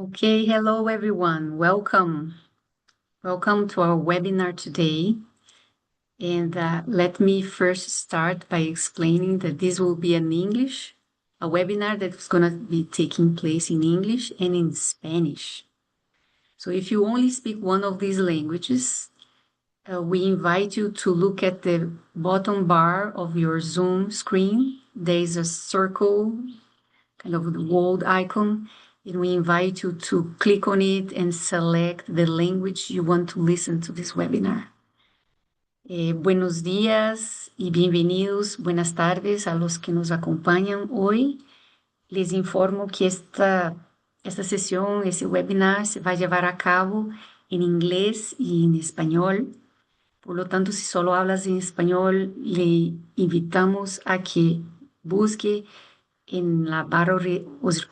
Okay, hello everyone. Welcome. Welcome to our webinar today. And let me first start by explaining that this will be a webinar that's going to be taking place in English and in Spanish. So if you only speak one of these languages, we invite you to look at the bottom bar of your Zoom screen. There is a circle, kind of the world icon, and we invite you to click on it and select the language you want to listen to this webinar. Buenos días y bienvenidos, buenas tardes a los que nos acompañan hoy. Les informo que esta sesión, ese webinar, se va a llevar a cabo en inglés y en español. Por lo tanto, si solo hablas en español, le invitamos a que busque en la barra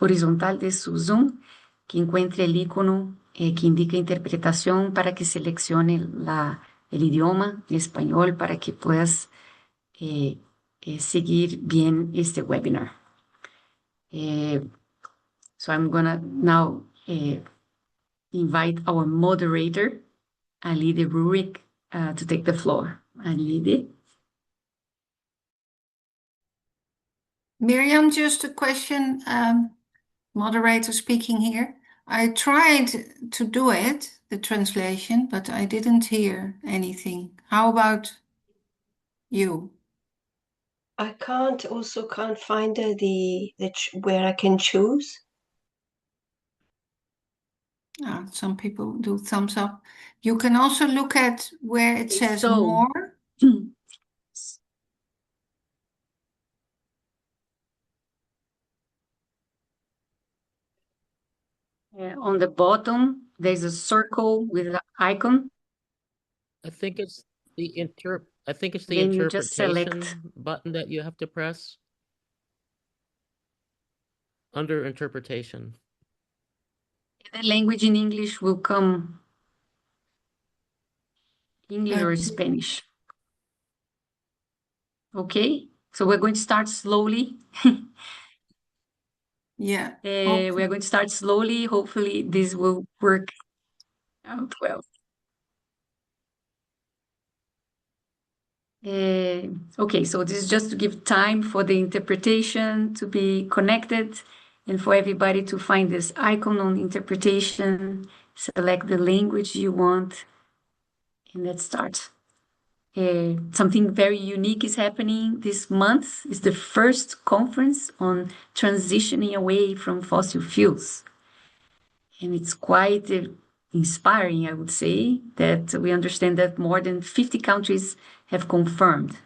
horizontal de su Zoom, que encuentre el icono que indica interpretación para que seleccione el idioma español para que puedas seguir bien este webinar. So I'm going to now invite our moderator, Alide Roerink, to take the floor. Alide. Miriam, just a question, moderator speaking here. I tried to do it, the translation, but I didn't hear anything. How about you? I can't find where I can choose. Some people do thumbs up. You can also look at where it says more. On the bottom, there's a circle with an icon. I think it's the Then you just select interpretation button that you have to press. Under interpretation. the language in English will come English or Spanish. Okay, so we're going to start slowly. Yeah. We're going to start slowly. Hopefully this will work out well. Okay, so this is just to give time for the interpretation to be connected and for everybody to find this icon on interpretation, select the language you want, and let's start. Something very unique is happening this month. It's the first conference on transitioning away from fossil fuels. And it's quite inspiring, I would say, that we understand that more than 50 countries have confirmed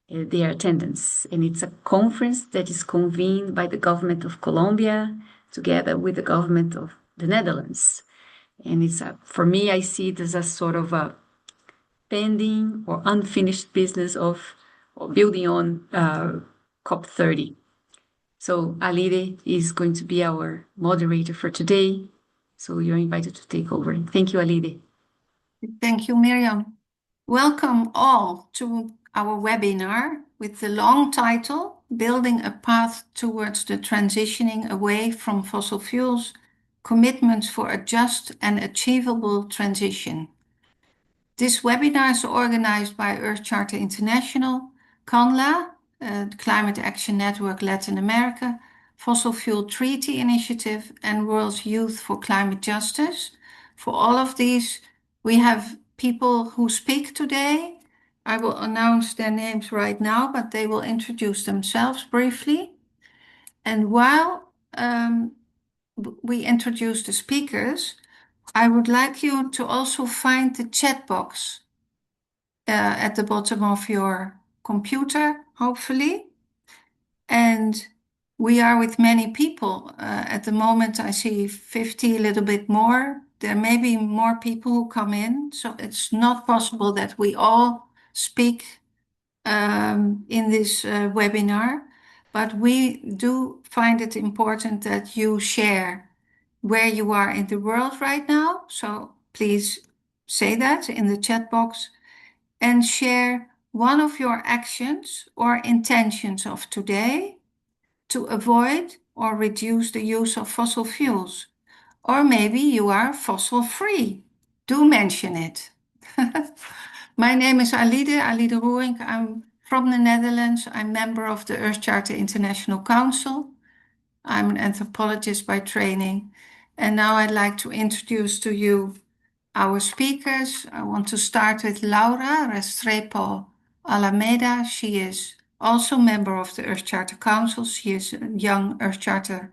their attendance. And it's a conference that is convened by the government of Colombia together with the government of the Netherlands. And it's for me, I see it as a sort of a pending or unfinished business of building on COP30. So Alide is going to be our moderator for today. So you're invited to take over. Thank you, Alide. Thank you, Miriam. Welcome all to our webinar with the long title, Building a Path Towards the Transitioning Away from Fossil Fuels, Commitments for a Just and Achievable Transition. This webinar is organized by Earth Charter International, CANLA, Climate Action Network Latin America, Fossil Fuel Treaty Initiative, and World Youth for Climate Justice. For all of these, we have people who speak today. I will announce their names right now, but they will introduce themselves briefly. And while we introduce the speakers, I would like you to also find the chat box at the bottom of your computer, hopefully. And we are with many people. At the moment, I see 50, a little bit more. There may be more people who come in, so it's not possible that we all speak in this webinar, but we do find it important that you share where you are in the world right now. So please say that in the chat box and share one of your actions or intentions of today to avoid or reduce the use of fossil fuels, Or maybe you are fossil free. Do mention it. My name is Alide Roerink. I'm from the Netherlands. I'm member of the Earth Charter International Council. I'm an anthropologist by training. And now I'd like to introduce to you our speakers. I want to start with Laura Restrepo Alameda. She is also member of the Earth Charter Council. She is a young Earth Charter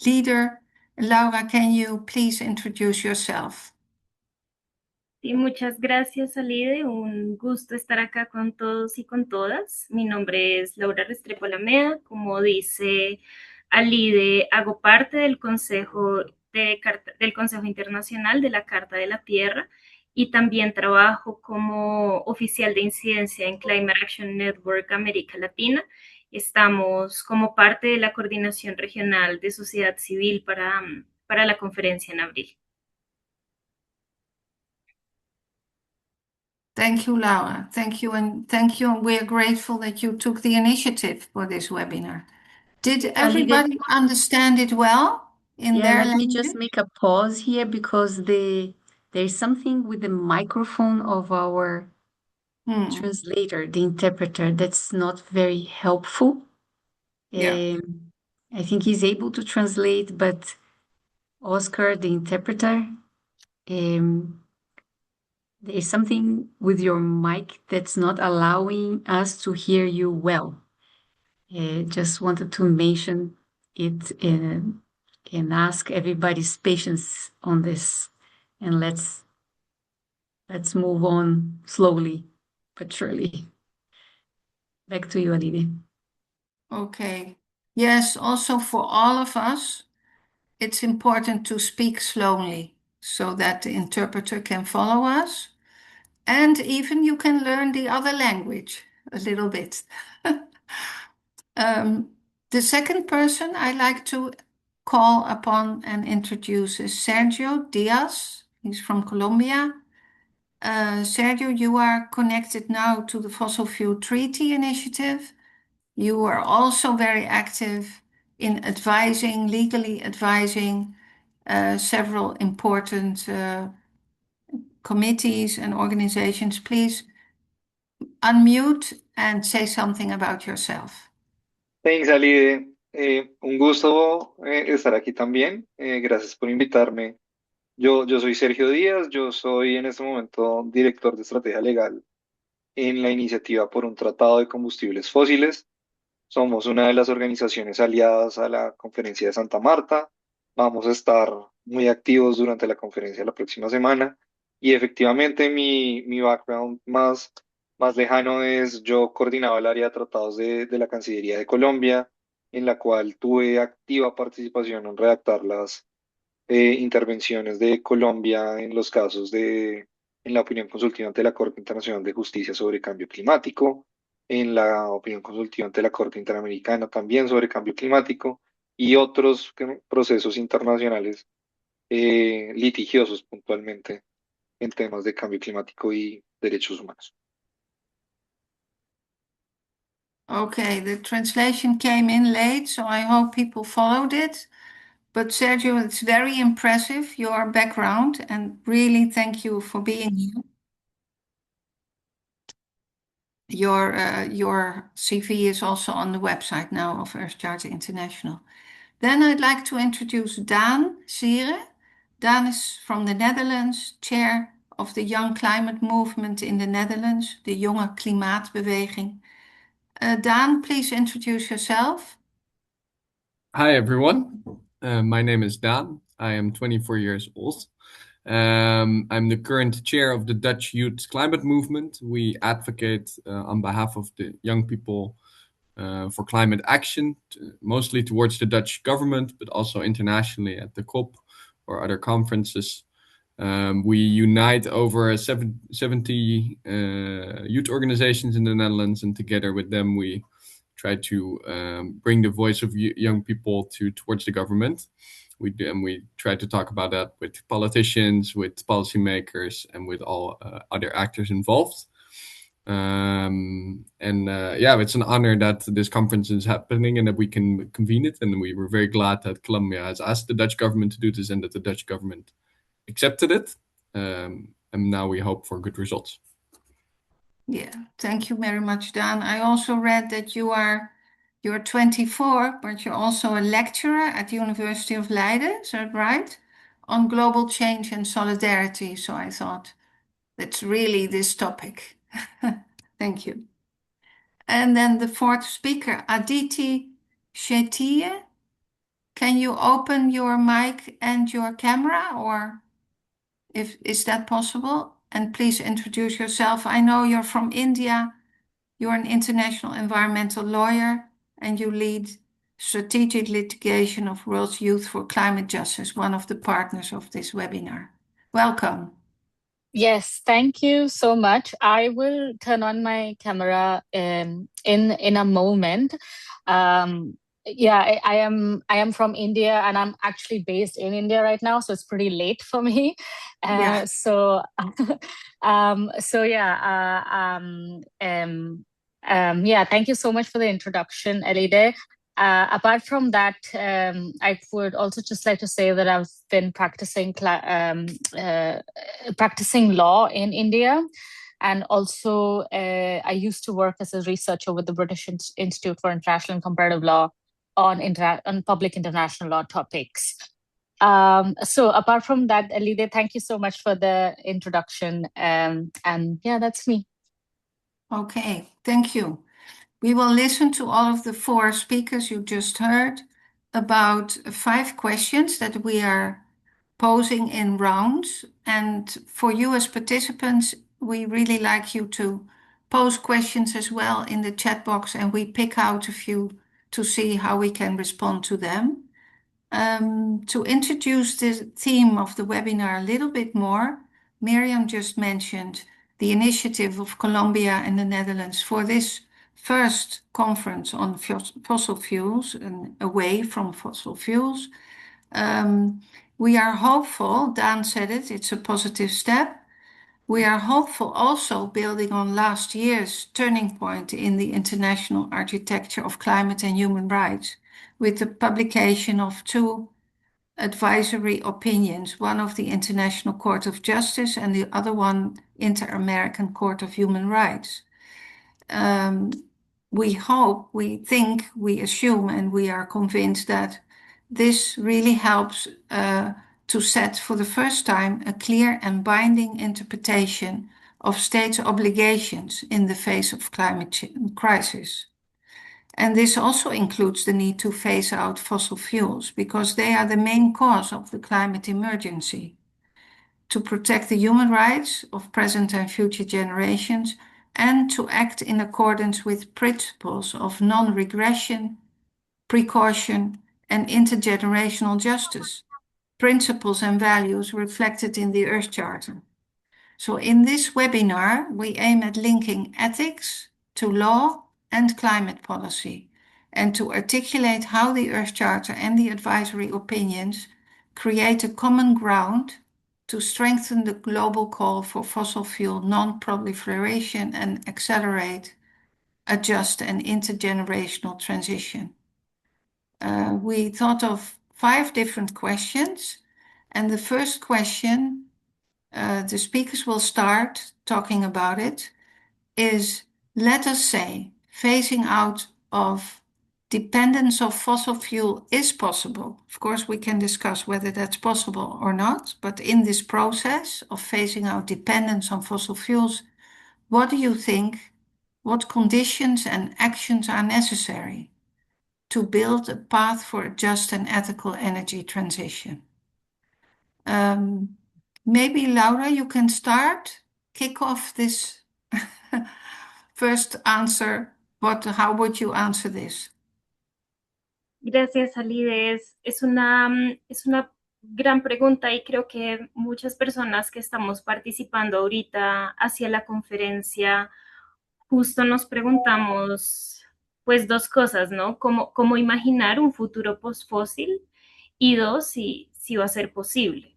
leader. Laura, can you please introduce yourself? Sí, muchas gracias, Alide. Un gusto estar acá con todos y con todas. Mi nombre es Laura Restrepo Alameda. Como dice Alide, hago parte del del Consejo Internacional de la Carta de la Tierra y también trabajo como oficial de incidencia en Climate Action Network América Latina. Estamos como parte de la coordinación regional de sociedad civil para la conferencia en abril. Thank you, Laura. Thank you. And we're grateful that you took the initiative for this webinar. Did everybody understand it well in their let language? me just make a pause here because there's something with the microphone of our translator, the interpreter, that's not very helpful. Yeah. I think he's able to translate, but Oscar, the interpreter, there's something with your mic that's not allowing us to hear you well. Just wanted to mention it and ask everybody's patience on this. And let's move on slowly but surely. Back to you, Alide. Okay. Yes, also for all of us, it's important to speak slowly so that the interpreter can follow us. And even you can learn the other language a little bit. The second person I like to call upon and introduce is Sergio Díaz. He's from Colombia. Sergio, you are connected now to the Fossil Fuel Treaty Initiative. You are also very active in legally advising several important committees and organizations. Please unmute and say something about yourself. Thanks, Alide. Un gusto estar aquí también. Gracias por invitarme. Yo soy Sergio Díaz, yo soy en este momento director de estrategia legal en la iniciativa por un tratado de combustibles fósiles. Somos una de las organizaciones aliadas a la conferencia de Santa Marta. Vamos a estar muy activos durante la conferencia la próxima semana. Y efectivamente mi background más lejano es yo coordinaba el área de tratados de la Cancillería de Colombia, en la cual tuve activa participación en redactar las intervenciones de Colombia en los casos en la opinión consultiva ante la Corte Internacional de Justicia sobre Cambio Climático, en la opinión consultiva ante la Corte Interamericana también sobre Cambio Climático y otros procesos internacionales litigiosos puntualmente en temas de cambio climático y derechos humanos. Okay, the translation came in late, so I hope people followed it. But Sergio, it's very impressive, your background, and really thank you for being here. Your CV is also on the website now of Earth Charter International. Then I'd like to introduce Daan Zieren. Daan is from the Netherlands, chair of the Young Climate Movement in the Netherlands, the Jonge Klimaatbeweging. Daan, please introduce yourself. Hi, everyone. My name is Daan. I am 24 years old. I'm the current chair of the Dutch Youth Climate Movement. We advocate on behalf of the young people for climate action, mostly towards the Dutch government, but also internationally at the COP or other conferences. We unite over 70 youth organizations in the Netherlands, and together with them we try to bring the voice of young people towards the government. We try to talk about that with politicians, with policymakers, and with all other actors involved. Yeah, it's an honor that this conference is happening and that we can convene it. And we were very glad that Colombia has asked the Dutch government to do this and that the Dutch government accepted it. And now we hope for good results. Yeah, thank you very much, Daan. I also read that you're 24, but you're also a lecturer at the University of Leiden, is that right? On global change and solidarity. So I thought that's really this topic. Thank you. And then the fourth speaker, Aditi Shetye. Can you open your mic and your camera, or is that possible? And please introduce yourself. I know you're from India. You're an international environmental lawyer, and you lead strategic litigation of World's Youth for Climate Justice, one of the partners of this webinar. Welcome. Yes, thank you so much. I will turn on my camera in a moment. Yeah, I am from India, and I'm actually based in India right now, so it's pretty late for me. Yeah. So yeah, thank you so much for the introduction, Alide. Apart from that, I would also just like to say that I've been practicing law in India, and also I used to work as a researcher with the British Institute for International and Comparative Law on public international law topics. So apart from that, Alide, thank you so much for the introduction, and yeah, that's me. Okay, thank you. We will listen to all of the four speakers you just heard about 5 questions that we are posing in rounds. And for you as participants, we really like you to pose questions as well in the chat box, and we pick out a few to see how we can respond to them. To introduce the theme of the webinar a little bit more, Miriam just mentioned the initiative of Colombia and the Netherlands for this first conference on fossil fuels and away from fossil fuels. We are hopeful, Daan said it, it's a positive step. We are hopeful also building on last year's turning point in the international architecture of climate and human rights with the publication of 2 advisory opinions, one of the International Court of Justice and the other one, Inter-American Court of Human Rights. We hope, we think, we assume, and we are convinced that this really helps to set for the first time a clear and binding interpretation of states' obligations in the face of climate crisis. And this also includes the need to phase out fossil fuels because they are the main cause of the climate emergency. To protect the human rights of present and future generations, and to act in accordance with principles of non-regression, precaution, and intergenerational justice, principles and values reflected in the Earth Charter. So in this webinar, we aim at linking ethics to law and climate policy, and to articulate how the Earth Charter and the advisory opinions create a common ground to strengthen the global call for fossil fuel non-proliferation and accelerate a just and intergenerational transition. We thought of 5 different questions, and the first question, the speakers will start talking about it, is, let us say, phasing out of dependence of fossil fuel is possible. Of course, we can discuss whether that's possible or not, but in this process of phasing out dependence on fossil fuels, what do you think, what conditions and actions are necessary to build a path for a just and ethical energy transition? Maybe Laura, you can start, kick off this first answer. How would you answer this? Gracias, Alide. Es una gran pregunta y creo que muchas personas que estamos participando ahorita hacia la conferencia justo nos preguntamos pues 2 cosas, ¿no? ¿Cómo imaginar un futuro post-fósil? Y 2, si va a ser posible.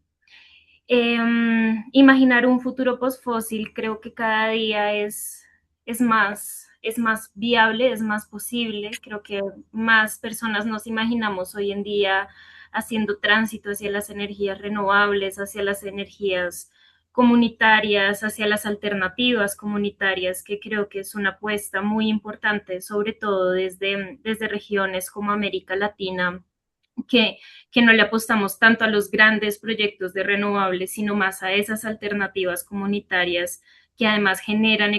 Imaginar un futuro post-fósil creo que cada día es es más viable, es más posible. Creo que más personas nos imaginamos hoy en día haciendo tránsito hacia las energías renovables, hacia las energías comunitarias, hacia las alternativas comunitarias, que creo que es una apuesta muy importante, sobre todo desde regiones como América Latina, que, que no le apostamos tanto a los grandes proyectos de renovables, sino más a esas alternativas comunitarias que además generan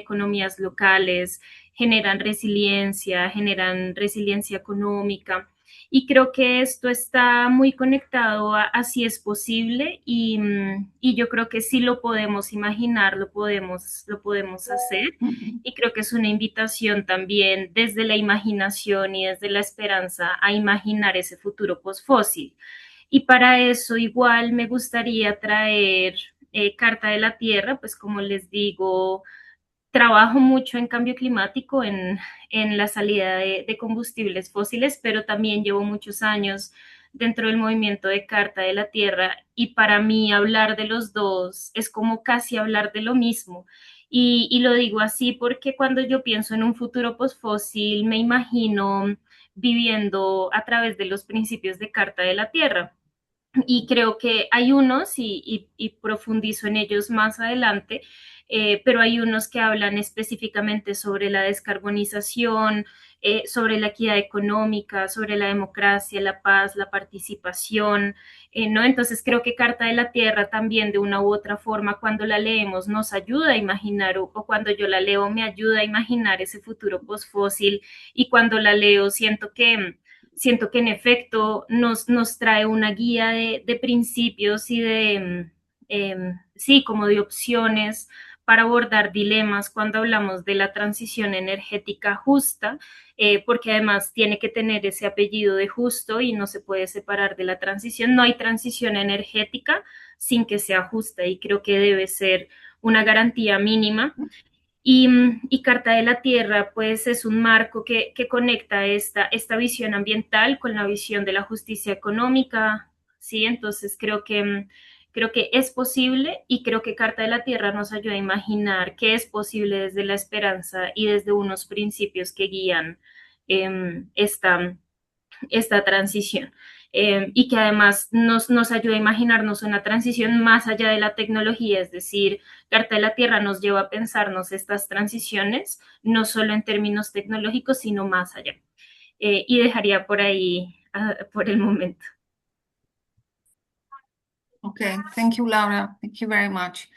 resiliencia económica. Y creo que esto está muy conectado a si es posible y yo creo que sí lo podemos imaginar, lo podemos hacer. Y creo que es una invitación también desde la imaginación y desde la esperanza a imaginar ese futuro postfósil. Y para eso igual me gustaría traer Carta de la Tierra, pues como les digo, trabajo mucho en cambio climático, en la salida de combustibles fósiles, pero también llevo muchos años dentro del movimiento de Carta de la Tierra y para mí hablar de los dos es como casi hablar de lo mismo. Y lo digo así porque cuando yo pienso en un futuro postfósil me imagino viviendo a través de los principios de Carta de la Tierra. Y creo que hay unos, y profundizo en ellos más adelante, pero hay unos que hablan específicamente sobre la descarbonización, sobre la equidad económica, sobre la democracia, la paz, la participación, ¿no? Entonces creo que Carta de la Tierra también de una u otra forma cuando la leemos nos ayuda a imaginar, o cuando yo la leo me ayuda a imaginar ese futuro postfósil, y cuando la leo siento que en efecto nos trae una guía de principios y sí, como de opciones para abordar dilemas cuando hablamos de la transición energética justa, porque además tiene que tener ese apellido de justo y no se puede separar de la transición. No hay transición energética sin que sea justa y creo que debe ser una garantía mínima. Y Carta de la Tierra, pues es un marco que conecta esta visión ambiental con la visión de la justicia económica, ¿sí? Entonces creo que es posible y creo que Carta de la Tierra nos ayuda a imaginar que es posible desde la esperanza y desde unos principios que guían esta transición. Y que además nos ayuda a imaginarnos una transición más allá de la tecnología, es decir, Carta de la Tierra nos lleva a pensarnos estas transiciones, no solo en términos tecnológicos, sino más allá. Y dejaría por ahí por el momento. Okay, thank you, Laura. Thank you very much.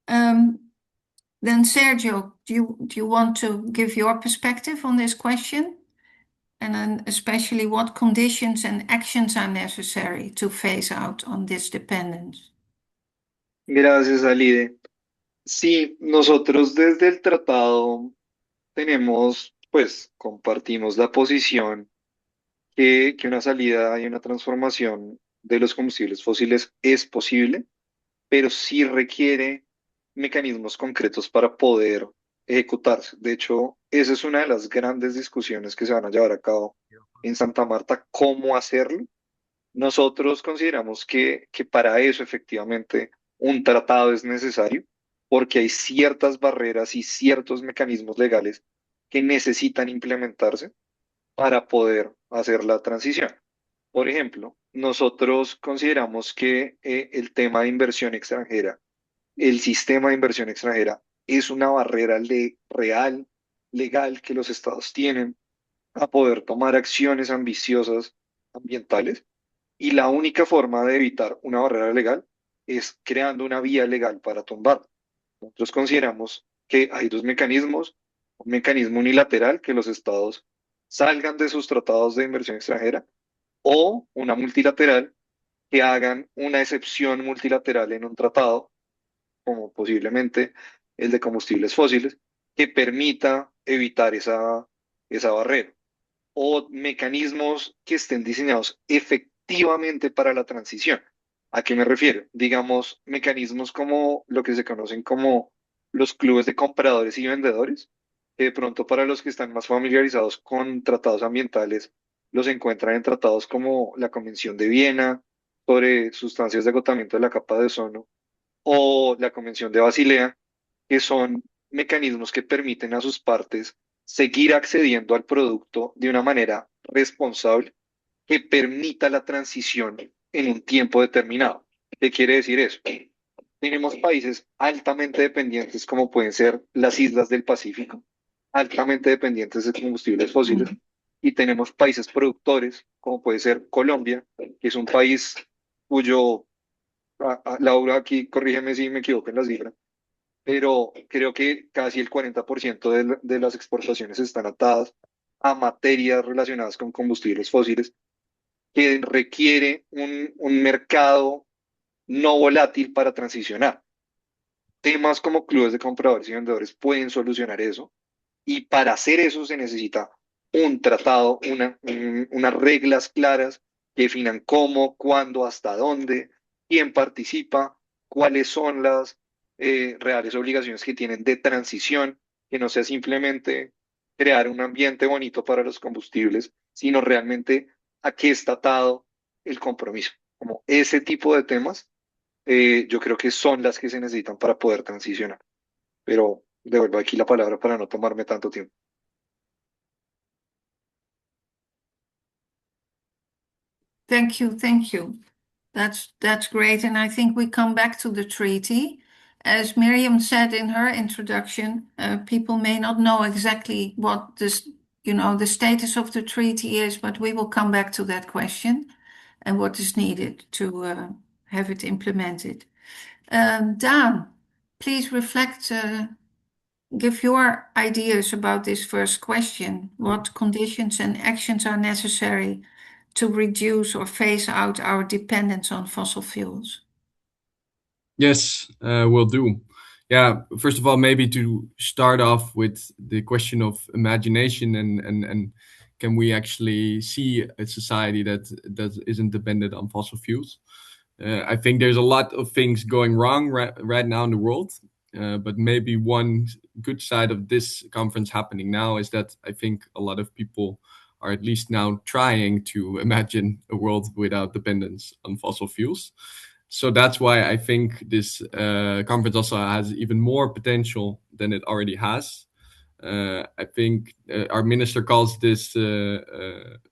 Then Sergio, do you want to give your perspective on this question? And then especially what conditions and actions are necessary to phase out on this dependence? Gracias, Alide. Sí, nosotros desde el tratado tenemos, pues, compartimos la posición que una salida y una transformación de los combustibles fósiles es posible, pero sí requiere mecanismos concretos para poder ejecutarse. De hecho, esa es una de las grandes discusiones que se van a llevar a cabo en Santa Marta, cómo hacerlo. Nosotros consideramos que para eso efectivamente un tratado es necesario, porque hay ciertas barreras y ciertos mecanismos legales que necesitan implementarse para poder hacer la transición. Por ejemplo, nosotros consideramos que el tema de inversión extranjera, el sistema de inversión extranjera, es una barrera real, legal, que los estados tienen a poder tomar acciones ambiciosas ambientales, y la única forma de evitar una barrera legal es creando una vía legal para tumbarla. Nosotros consideramos que hay dos mecanismos: un mecanismo unilateral, que los estados salgan de sus tratados de inversión extranjera, o una multilateral, que hagan una excepción multilateral en un tratado, como posiblemente el de combustibles fósiles, que permita evitar esa barrera, o mecanismos que estén diseñados efectivamente para la transición. ¿A qué me refiero? Digamos, mecanismos como lo que se conocen como los clubes de compradores y vendedores, que de pronto para los que están más familiarizados con tratados ambientales, los encuentran en tratados como la Convención de Viena sobre sustancias de agotamiento de la capa de ozono, o la Convención de Basilea, que son mecanismos que permiten a sus partes seguir accediendo al producto de una manera responsable que permita la transición en un tiempo determinado. ¿Qué quiere decir eso? Tenemos países altamente dependientes como pueden ser las islas del Pacífico, altamente dependientes de combustibles fósiles, y tenemos países productores como puede ser Colombia, que es un país cuyo, Laura aquí corrígeme si me equivoco en las cifras, pero creo que casi el 40% de las exportaciones están atadas a materias relacionadas con combustibles fósiles, que requiere un mercado no volátil para transicionar. Temas como clubes de compradores y vendedores pueden solucionar eso, y para hacer eso se necesita un tratado, unas reglas claras que definan cómo, cuándo, hasta dónde, quién participa, cuáles son las reales obligaciones que tienen de transición, que no sea simplemente crear un ambiente bonito para los combustibles, sino realmente a qué está atado el compromiso. Como ese tipo de temas, yo creo que son las que se necesitan para poder transicionar. Pero devuelvo aquí la palabra para no tomarme tanto tiempo. Thank you, thank you. That's great, and I think we come back to the treaty. As Miriam said in her introduction, people may not know exactly what this, the status of the treaty is, but we will come back to that question and what is needed to have it implemented. Daan, please reflect, give your ideas about this first question. What conditions and actions are necessary to reduce or phase out our dependence on fossil fuels? Yes, will do. Yeah, first of all, maybe to start off with the question of imagination and can we actually see a society that isn't dependent on fossil fuels? I think there's a lot of things going wrong right now in the world, but maybe one good side of this conference happening now is that I think a lot of people are at least now trying to imagine a world without dependence on fossil fuels. So that's why I think this conference also has even more potential than it already has. I think our minister calls this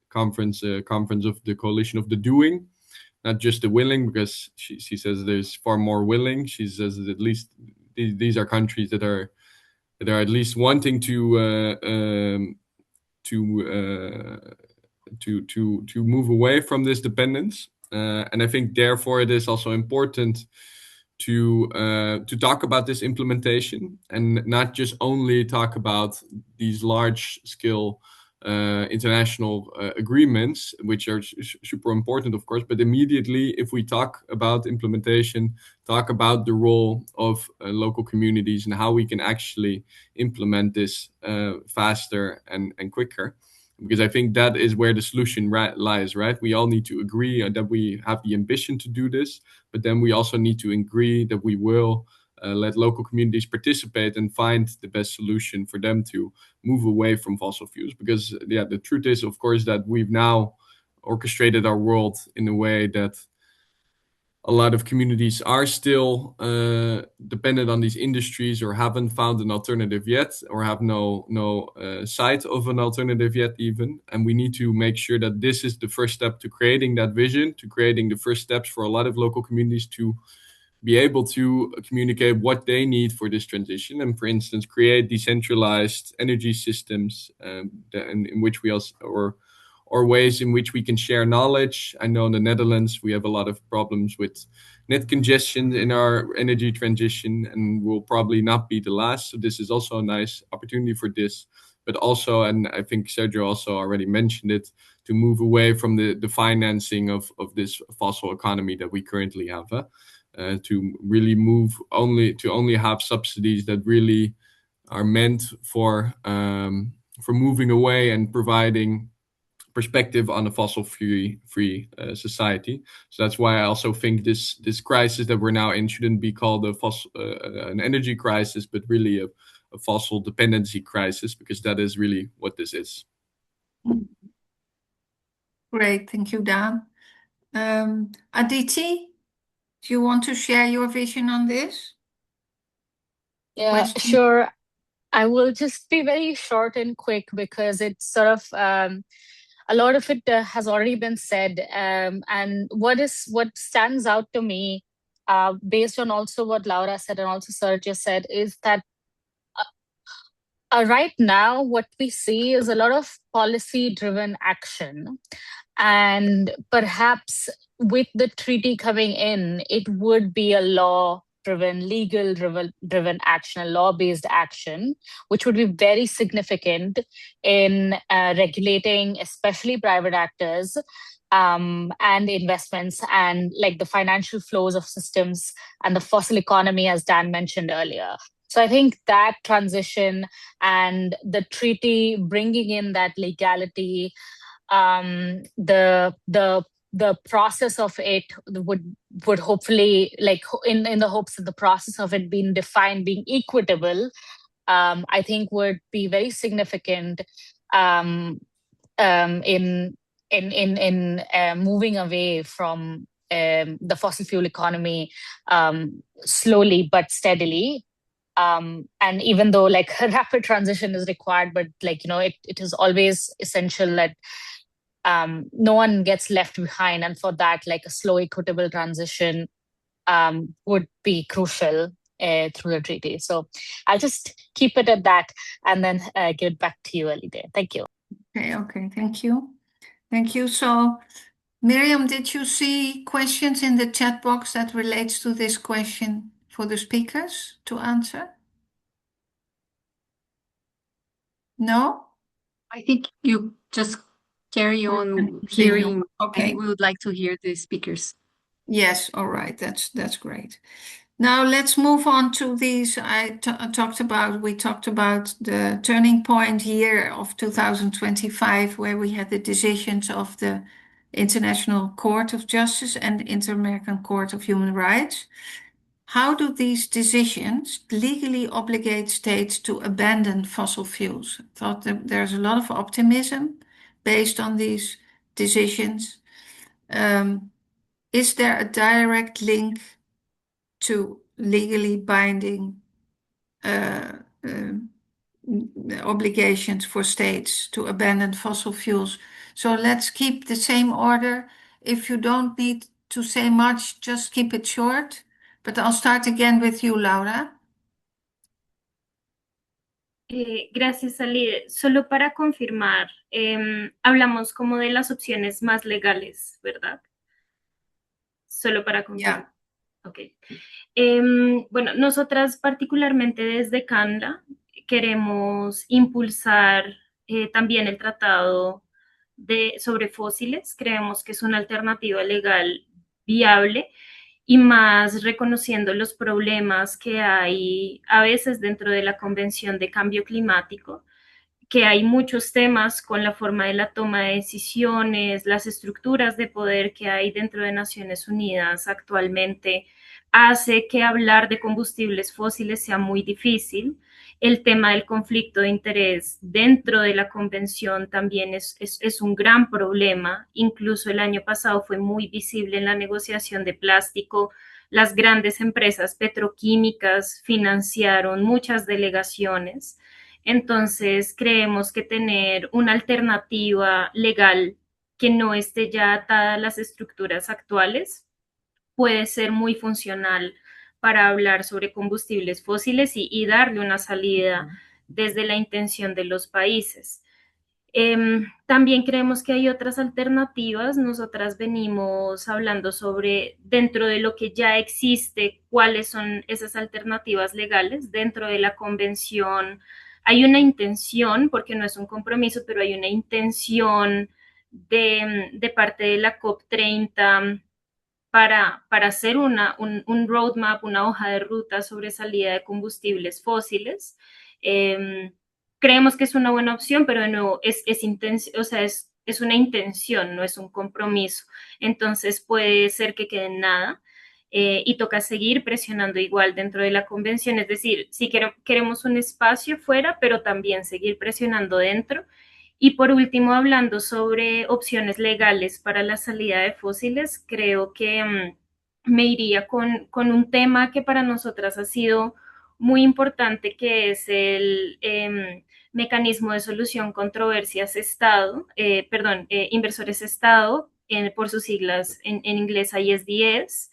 conference a conference of the coalition of the doing, not just the willing, because she says there's far more willing. She says that at least these are countries that are at least wanting to move away from this dependence. And I think therefore it is also important to talk about this implementation and not just only talk about these large scale international agreements, which are super important, of course, but immediately if we talk about implementation, talk about the role of local communities and how we can actually implement this faster and quicker. Because I think that is where the solution lies, right? We all need to agree that we have the ambition to do this, but then we also need to agree that we will let local communities participate and find the best solution for them to move away from fossil fuels. Because the truth is, of course, that we've now orchestrated our world in a way that a lot of communities are still dependent on these industries or haven't found an alternative yet or have no sight of an alternative yet even. And we need to make sure that this is the first step to creating that vision, to creating the first steps for a lot of local communities to be able to communicate what they need for this transition. And for instance, create decentralized energy systems in which we also, or ways in which we can share knowledge. I know in the Netherlands, we have a lot of problems with net congestion in our energy transition, and will probably not be the last. So this is also a nice opportunity for this, but also, and I think Sergio also already mentioned it, to move away from the financing of this fossil economy that we currently have, to really move only have subsidies that really are meant for moving away and providing perspective on a fossil-free society. So that's why I also think this crisis that we're now in shouldn't be called an energy crisis, but really a fossil dependency crisis, because that is really what this is. Great, thank you, Daan. Aditi, do you want to share your vision on this? Yeah, Question? sure. I will just be very short and quick because it's sort of a lot of it has already been said. And what stands out to me, based on also what Laura said and also Sergio said, is that right now what we see is a lot of policy-driven action. And perhaps with the treaty coming in, it would be a law-driven, legal-driven action, a law-based action, which would be very significant in regulating, especially private actors, and investments and like the financial flows of systems and the fossil economy, as Dan mentioned earlier. So I think that transition and the treaty bringing in that legality, the process of it would hopefully, like in the hopes of the process of it being defined, being equitable, I think would be very significant in moving away from the fossil fuel economy slowly but steadily. And even though like a rapid transition is required, but like, it is always essential that no one gets left behind. And for that, like a slow, equitable transition would be crucial through the treaty. So I'll just keep it at that and then give it back to you, Alide. Thank you. Okay, thank you. Thank you. So, Miriam, did you see questions in the chat box that relates to this question for the speakers to answer? No? I think you just carry on hearing. Okay. And we would like to hear the speakers. Yes, all right. That's great. Now let's move on to these. We talked about the turning point year of 2025, where we had the decisions of the International Court of Justice and the Inter-American Court of Human Rights. How do these decisions legally obligate states to abandon fossil fuels? I thought that there's a lot of optimism based on these decisions. Is there a direct link to legally binding obligations for states to abandon fossil fuels? So let's keep the same order. If you don't need to say much, just keep it short. But I'll start again with you, Laura. Gracias, Alide. Solo para confirmar, hablamos como de las opciones más legales, ¿verdad? Solo para confirmar. Yeah. Ok. Bueno, nosotras particularmente desde Canadá queremos impulsar también el tratado sobre fósiles. Creemos que es una alternativa legal viable y más reconociendo los problemas que hay a veces dentro de la Convención de Cambio Climático, que hay muchos temas con la forma de la toma de decisiones, las estructuras de poder que hay dentro de Naciones Unidas actualmente, hace que hablar de combustibles fósiles sea muy difícil. El tema del conflicto de interés dentro de la convención también es un gran problema. Incluso el año pasado fue muy visible en la negociación de plástico. Las grandes empresas petroquímicas financiaron muchas delegaciones. Entonces, creemos que tener una alternativa legal que no esté ya atada a las estructuras actuales puede ser muy funcional para hablar sobre combustibles fósiles y darle una salida desde la intención de los países. También creemos que hay otras alternativas. Nosotras venimos hablando sobre, dentro de lo que ya existe, cuáles son esas alternativas legales. Dentro de la convención hay una intención, porque no es un compromiso, pero hay una intención de parte de la COP30 para hacer un roadmap, una hoja de ruta sobre salida de combustibles fósiles. Creemos que es una buena opción, pero de nuevo es una intención, no es un compromiso. Entonces puede ser que quede en nada y toca seguir presionando igual dentro de la convención. Es decir, si queremos un espacio fuera, pero también seguir presionando dentro. Y por último, hablando sobre opciones legales para la salida de fósiles, creo que me iría con un tema que para nosotras ha sido muy importante que es el mecanismo de solución controversias Estado, inversores Estado, por sus siglas en inglés ISDS.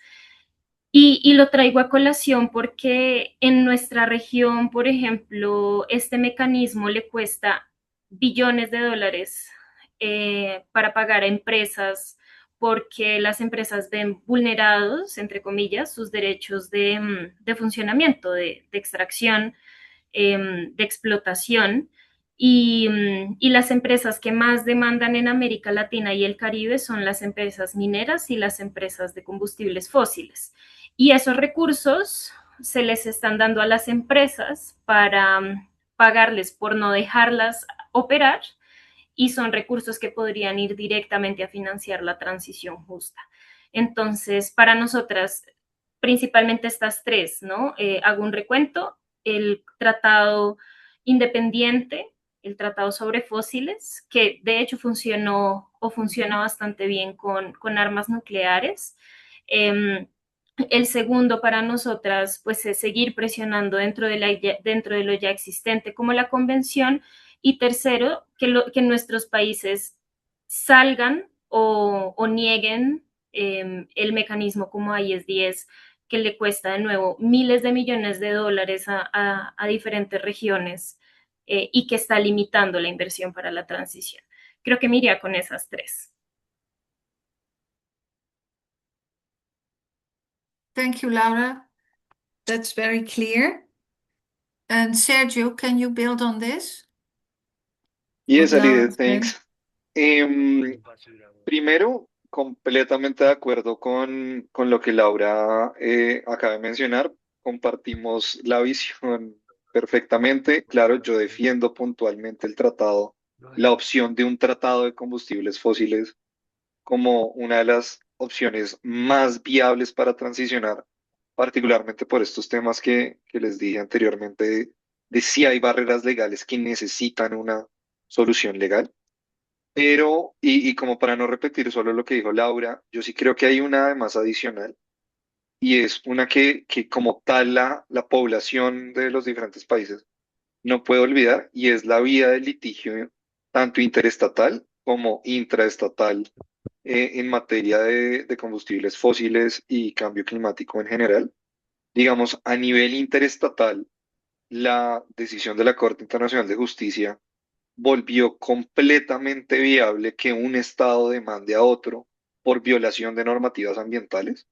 Y lo traigo a colación porque en nuestra región, por ejemplo, este mecanismo le cuesta billones de dólares para pagar a empresas porque las empresas ven vulnerados, entre comillas, sus derechos de funcionamiento, de extracción, de explotación. Y las empresas que más demandan en América Latina y el Caribe son las empresas mineras y las empresas de combustibles fósiles. Y esos recursos se les están dando a las empresas para pagarles por no dejarlas operar, y son recursos que podrían ir directamente a financiar la transición justa. Entonces, para nosotras, principalmente estas tres, ¿no? Hago un recuento: el tratado independiente, el tratado sobre fósiles, que de hecho funcionó o funciona bastante bien con armas nucleares. El segundo para nosotras, pues, es seguir presionando dentro de lo ya existente, como la convención. Y tercero, que nuestros países salgan o nieguen el mecanismo como ISDS, que le cuesta de nuevo miles de millones de dólares a diferentes regiones y que está limitando la inversión para la transición. Creo que me iría con esas tres. Thank you, Laura. That's very clear. And Sergio, can you build on this? Yes, What Laura Alide, said? thanks. Primero, completamente de acuerdo con lo que Laura acaba de mencionar. Compartimos la visión perfectamente. Claro, yo defiendo puntualmente el tratado, la opción de un tratado de combustibles fósiles como una de las opciones más viables para transicionar, particularmente por estos temas que les dije anteriormente, de si hay barreras legales que necesitan una solución legal. Pero, y como para no repetir solo lo que dijo Laura, yo sí creo que hay una además adicional, y es una que como tal la población de los diferentes países no puede olvidar, y es la vía del litigio tanto interestatal como intraestatal en materia de combustibles fósiles y cambio climático en general. Digamos, a nivel interestatal, la decisión de la Corte Internacional de Justicia volvió completamente viable que un Estado demande a otro por violación de normativas ambientales.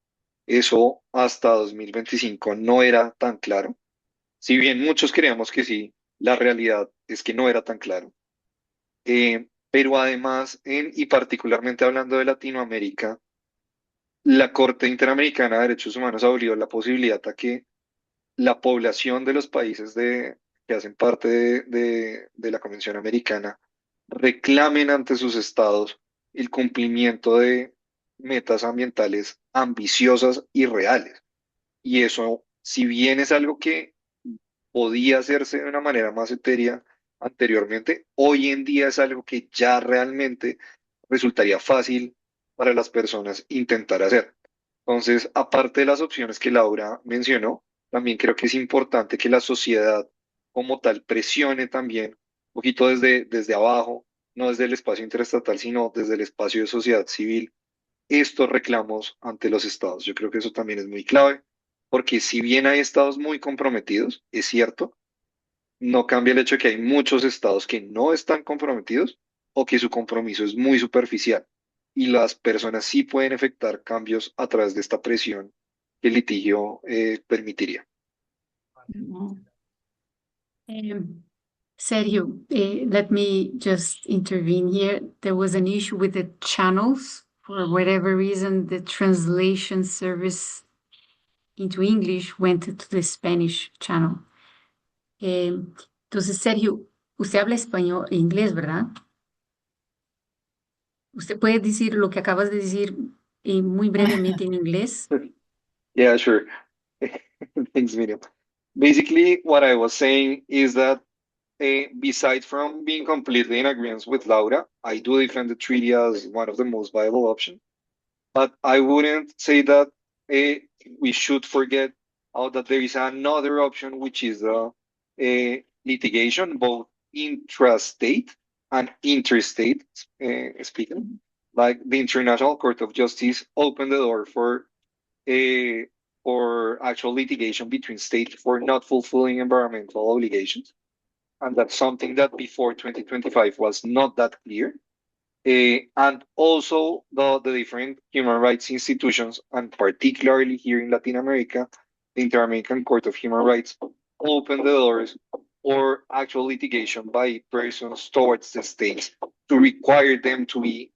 Eso hasta 2025 no era tan claro. Si bien muchos creíamos que sí, la realidad es que no era tan claro. Pero además, y particularmente hablando de Latinoamérica, la Corte Interamericana de Derechos Humanos abrió la posibilidad a que la población de los países que hacen parte de la Convención Americana reclamen ante sus estados el cumplimiento de metas ambientales ambiciosas y reales. Y eso, si bien es algo que podía hacerse de una manera más etérea anteriormente, hoy en día es algo que ya realmente resultaría fácil para las personas intentar hacer. Entonces, aparte de las opciones que Laura mencionó, también creo que es importante que la sociedad como tal presione también un poquito desde abajo, no desde el espacio interestatal, sino desde el espacio de sociedad civil, estos reclamos ante los estados. Yo creo que eso también es muy clave, porque si bien hay estados muy comprometidos, es cierto, no cambia el hecho de que hay muchos estados que no están comprometidos o que su compromiso es muy superficial, y las personas sí pueden efectuar cambios a través de esta presión que el litigio permitiría. Sergio, let me just intervene here. There was an issue with the channels. For whatever reason, the translation service into English went to the Spanish channel. Entonces, Sergio, usted habla español e inglés, ¿verdad? ¿Usted puede decir lo que acabas de decir muy brevemente en inglés? Yeah, sure. Thanks, Miriam. Basically, what I was saying is that besides from being completely in agreement with Laura, I do defend the treaty as one of the most viable options. But I wouldn't say that we should forget that there is another option, which is litigation, both intrastate and interstate speaking. Like the International Court of Justice opened the door for actual litigation between states for not fulfilling environmental obligations. And that's something that before 2025 was not that clear. And also the different human rights institutions, and particularly here in Latin America, the Inter-American Court of Human Rights opened the doors for actual litigation by persons towards the states to require them to be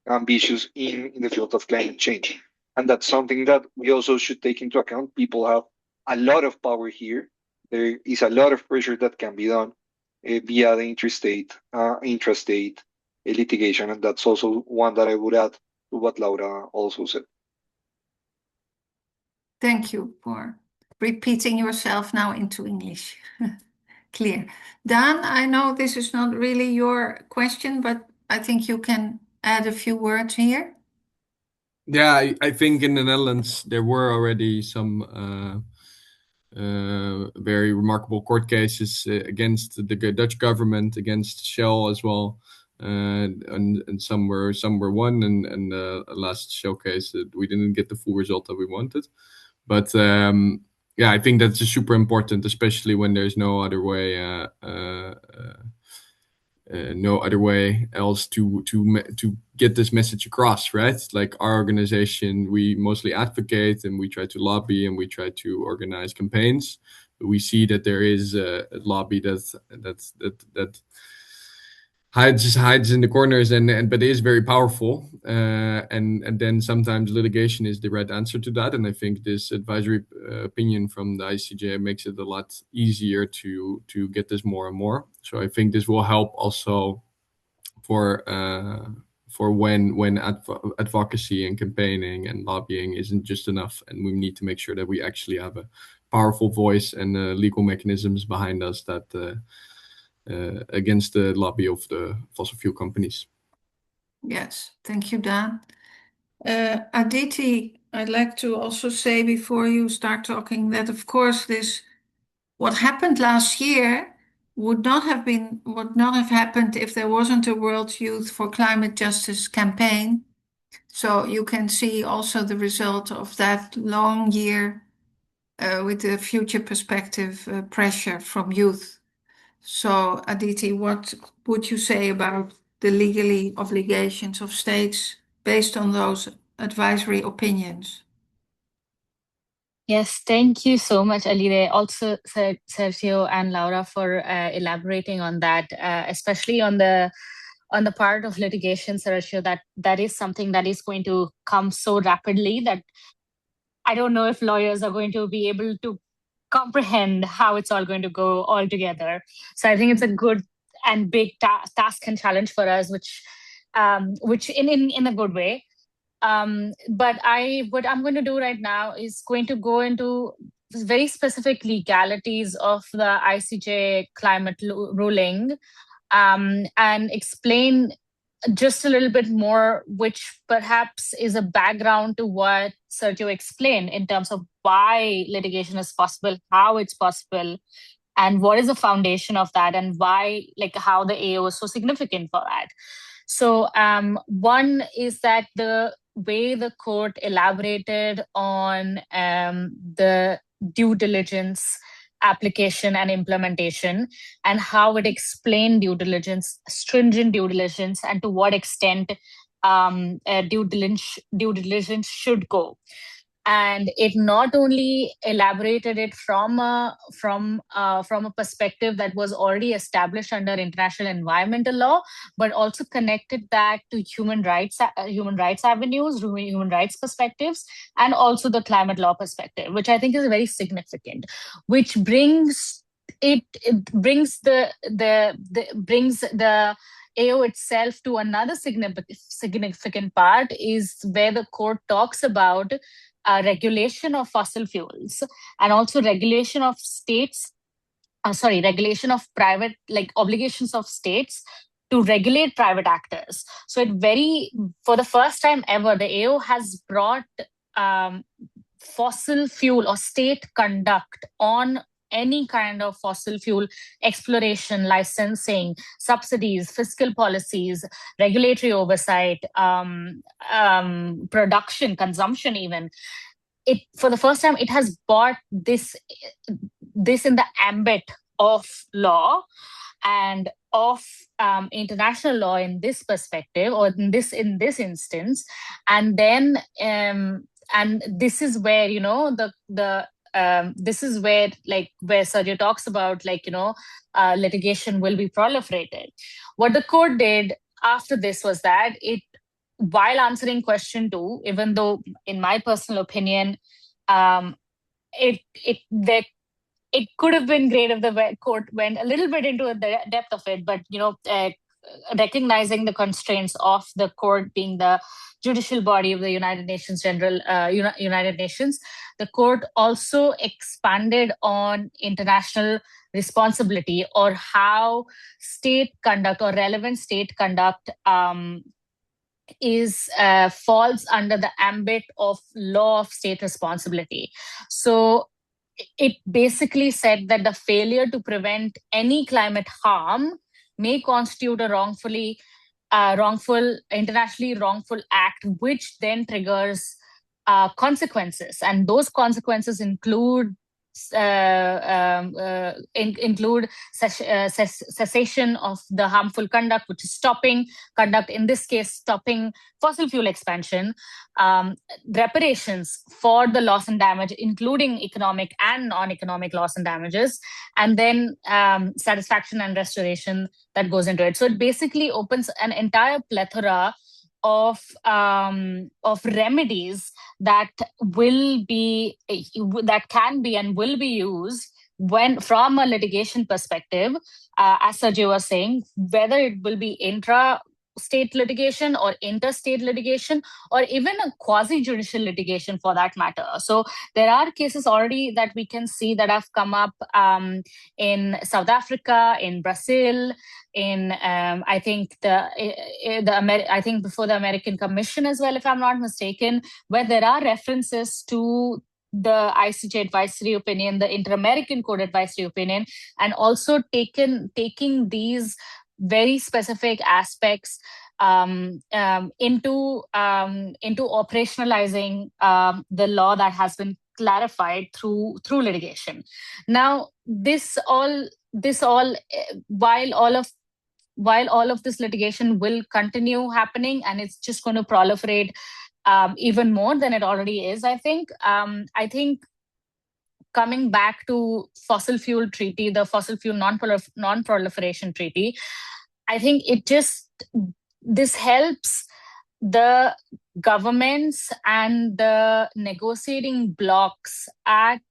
ambitious in the field of climate change. And that's something that we also should take into account. People have a lot of power here. There is a lot of pressure that can be done via the intrastate litigation, and that's also one that I would add to what Laura also said. Thank you for repeating yourself now into English. Clear. Daan, I know this is not really your question, but I think you can add a few words here. Yeah, I think in the Netherlands there were already some very remarkable court cases against the Dutch government, against Shell as well, and some were won, and the last Shell case we didn't get the full result that we wanted. But yeah, I think that's super important, especially when there's no other way else to get this message across, right? Like our organization, we mostly advocate and we try to lobby and we try to organize campaigns. But we see that there is a lobby that hides in the corners but is very powerful, and then sometimes litigation is the right answer to that. And I think this advisory opinion from the ICJ makes it a lot easier to get this more and more. So I think this will help also for when advocacy and campaigning and lobbying isn't just enough, and we need to make sure that we actually have a powerful voice and legal mechanisms behind us that against the lobby of the fossil fuel companies. Yes, thank you, Daan. Aditi, I'd like to also say before you start talking that, of course, what happened last year would not have happened if there wasn't a World Youth for Climate Justice campaign. So you can see also the result of that long year with the future perspective pressure from youth. So, Aditi, what would you say about the legally obligations of states based on those advisory opinions? Yes, thank you so much, Alide. Also, Sergio and Laura, for elaborating on that, especially on the part of litigation, Sergio. That is something that is going to come so rapidly that I don't know if lawyers are going to be able to comprehend how it's all going to go all together. So I think it's a good and big task and challenge for us, which in a good way. But what I'm going to do right now is going to go into very specific legalities of the ICJ climate ruling, and explain just a little bit more, which perhaps is a background to what Sergio explained in terms of why litigation is possible, how it's possible, and what is the foundation of that, and why, like, how the AO is so significant for that. So one is that the way the court elaborated on the due diligence application and implementation, and how it explained due diligence, stringent due diligence, and to what extent due diligence should go. And it not only elaborated it from a perspective that was already established under international environmental law, but also connected that to human rights avenues, human rights perspectives, and also the climate law perspective, which I think is very significant, which brings the AO itself to another significant part, is where the court talks about regulation of fossil fuels, and also regulation of private, like obligations of states to regulate private actors. So for the first time ever, the AO has brought fossil fuel or state conduct on any kind of fossil fuel exploration, licensing, subsidies, fiscal policies, regulatory oversight, production, consumption even. It, for the first time, it has brought this in the ambit of law and of international law in this perspective, or in this instance. And then and this is where, you know, this is where, like, where Sergio talks about, like, you know, litigation will be proliferated. What the court did after this was that it, while answering question 2, even though in my personal opinion, it could have been great if the court went a little bit into the depth of it, but, you know, recognizing the constraints of the court being the judicial body of the United Nations United Nations, the court also expanded on international responsibility, or how state conduct or relevant state conduct falls under the ambit of law of state responsibility. So it basically said that the failure to prevent any climate harm may constitute a internationally wrongful act, which then triggers consequences, and those consequences include cessation of the harmful conduct, which is stopping conduct, in this case stopping fossil fuel expansion, reparations for the loss and damage, including economic and non-economic loss and damages, and then satisfaction and restoration that goes into it. So it basically opens an entire plethora of remedies that can be and will be used when, from a litigation perspective, as Sergio was saying, whether it will be intra-state litigation or interstate litigation, or even a quasi-judicial litigation for that matter. So there are cases already that we can see that have come up in South Africa, in Brazil, in I think I think before the American Commission as well, if I'm not mistaken, where there are references to the ICJ advisory opinion, the Inter-American Court advisory opinion, and also taking these very specific aspects into operationalizing the law that has been clarified through litigation. Now, this all while all of this litigation will continue happening, and it's just going to proliferate even more than it already is, I think. Coming back to fossil fuel treaty, the fossil fuel non-proliferation treaty, I think this helps the governments and the negotiating blocs at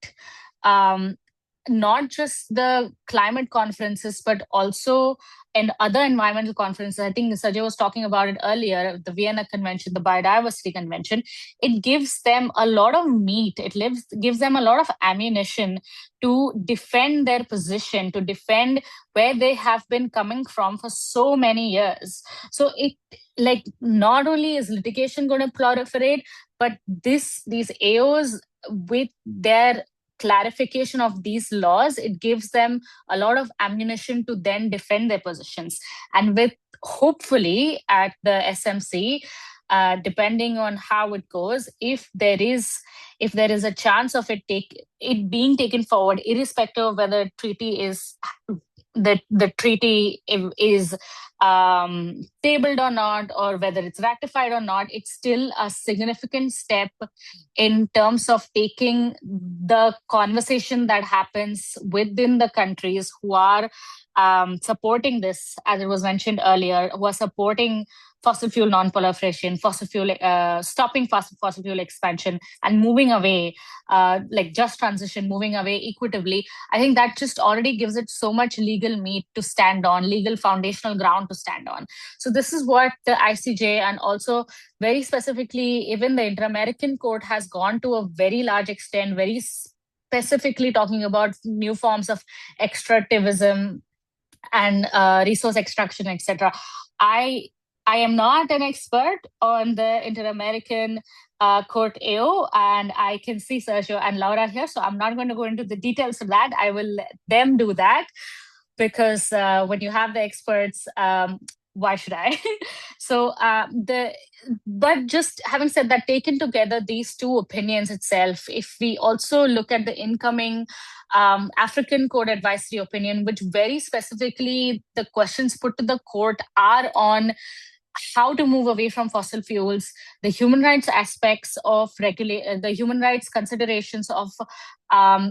not just the climate conferences, but also in other environmental conferences. I think Sergio was talking about it earlier, the Vienna Convention, the Biodiversity Convention. It gives them a lot of meat. It gives them a lot of ammunition to defend their position, to defend where they have been coming from for so many years. So it, like, not only is litigation going to proliferate, but these AOs, with their clarification of these laws, it gives them a lot of ammunition to then defend their positions. And with, hopefully, at the SMC, depending on how it goes, if there is a chance of it being taken forward, irrespective of whether the treaty is tabled or not, or whether it's ratified or not, it's still a significant step in terms of taking the conversation that happens within the countries who are supporting this, as it was mentioned earlier, who are supporting fossil fuel non-proliferation, stopping fossil fuel expansion, and moving away, like just transition, moving away equitably. I think that just already gives it so much legal meat to stand on, legal foundational ground to stand on. So this is what the ICJ, and also very specifically, even the Inter-American Court, has gone to a very large extent, very specifically talking about new forms of extractivism and resource extraction, etc. I am not an expert on the Inter-American Court AO, and I can see Sergio and Laura here, so I'm not going to go into the details of that. I will let them do that, because when you have the experts, why should I? So but just having said that, taken together these two opinions itself, if we also look at the incoming African Court Advisory opinion, which very specifically the questions put to the court are on how to move away from fossil fuels, the human rights aspects of the human rights considerations of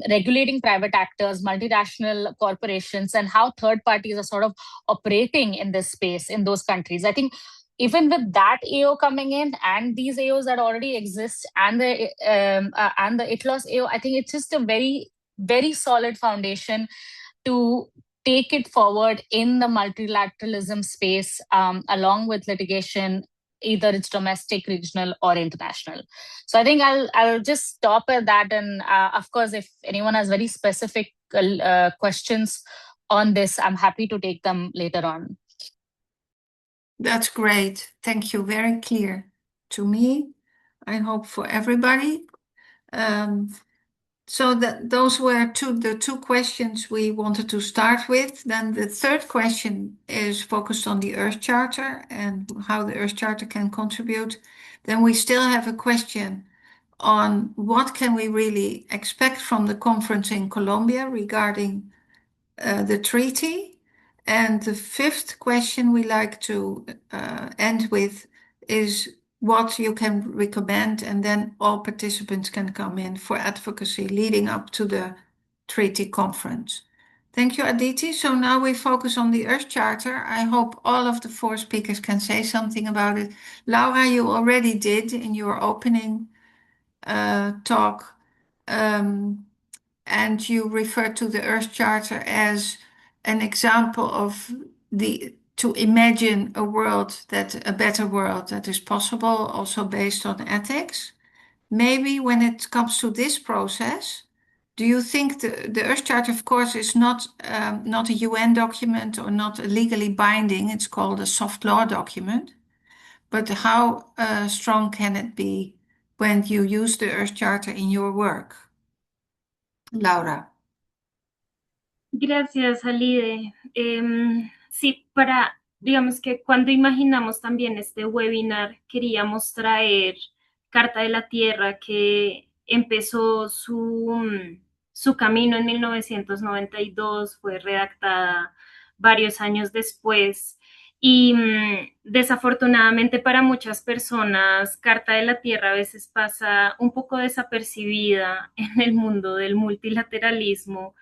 regulating private actors, multinational corporations, and how third parties are sort of operating in this space in those countries. I think even with that AO coming in and these AOs that already exist and the ITLOS AO, I think it's just a very, very solid foundation to take it forward in the multilateralism space, along with litigation, either it's domestic, regional, or international. So I think I'll just stop at that. And of course, if anyone has very specific questions on this, I'm happy to take them later on. That's great. Thank you. Very clear to me. I hope for everybody. So those were the two questions we wanted to start with. Then the third question is focused on the Earth Charter and how the Earth Charter can contribute. Then we still have a question on what can we really expect from the conference in Colombia regarding the treaty. And the fifth question we like to end with is what you can recommend, and then all participants can come in for advocacy leading up to the treaty conference. Thank you, Aditi. So now we focus on the Earth Charter. I hope all of the four speakers can say something about it. Laura, you already did in your opening talk, and you refer to the Earth Charter as an example of to imagine a better world that is possible, also based on ethics. Maybe when it comes to this process, do you think the Earth Charter, of course, is not a UN document or not legally binding? It's called a soft law document. But how strong can it be when you use the Earth Charter in your work? Laura. Gracias, Alide. Sí, digamos que cuando imaginamos también este webinar, queríamos traer Carta de la Tierra, que empezó su camino en 1992, fue redactada varios años después. Y desafortunadamente para muchas personas, Carta de la Tierra a veces pasa un poco desapercibida en el mundo del multilateralismo.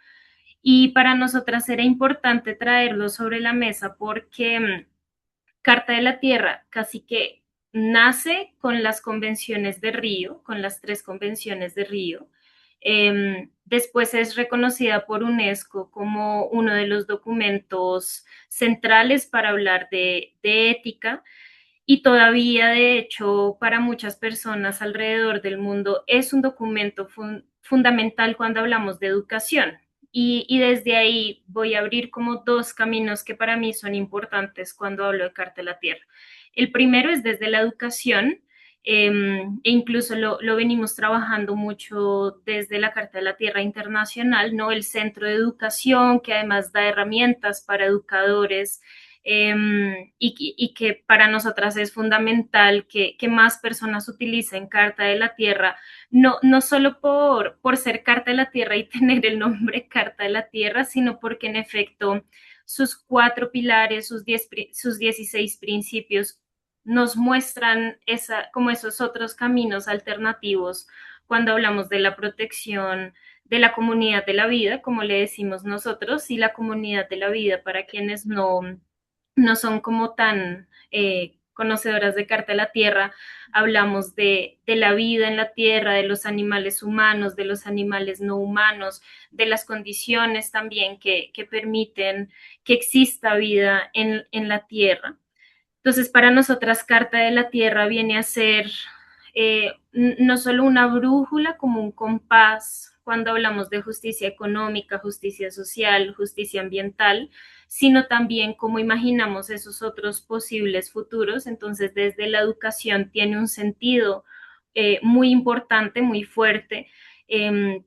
Y para nosotras era importante traerlo sobre la mesa porque Carta de la Tierra casi que nace con las convenciones de Río, con las 3 convenciones de Río. Después es reconocida por UNESCO como uno de los documentos centrales para hablar de ética, y todavía, de hecho, para muchas personas alrededor del mundo es un documento fundamental cuando hablamos de educación. Y desde ahí voy a abrir como 2 caminos que para mí son importantes cuando hablo de Carta de la Tierra. El primero es desde la educación, e incluso lo venimos trabajando mucho desde la Carta de la Tierra Internacional, ¿no? El Centro de Educación, que además da herramientas para educadores, y que para nosotras es fundamental que más personas utilicen Carta de la Tierra, no solo por ser Carta de la Tierra y tener el nombre Carta de la Tierra, sino porque en efecto sus 4 pilares, sus 16 principios nos muestran como esos otros caminos alternativos cuando hablamos de la protección de la comunidad de la vida, como le decimos nosotros, y la comunidad de la vida, para quienes no son como tan conocedoras de Carta de la Tierra, hablamos de la vida en la Tierra, de los animales humanos, de los animales no humanos, de las condiciones también que permiten que exista vida en la Tierra. Entonces, para nosotras, Carta de la Tierra viene a ser no solo una brújula, como un compás cuando hablamos de justicia económica, justicia social, justicia ambiental, sino también cómo imaginamos esos otros posibles futuros. Entonces, desde la educación tiene un sentido muy importante, muy fuerte.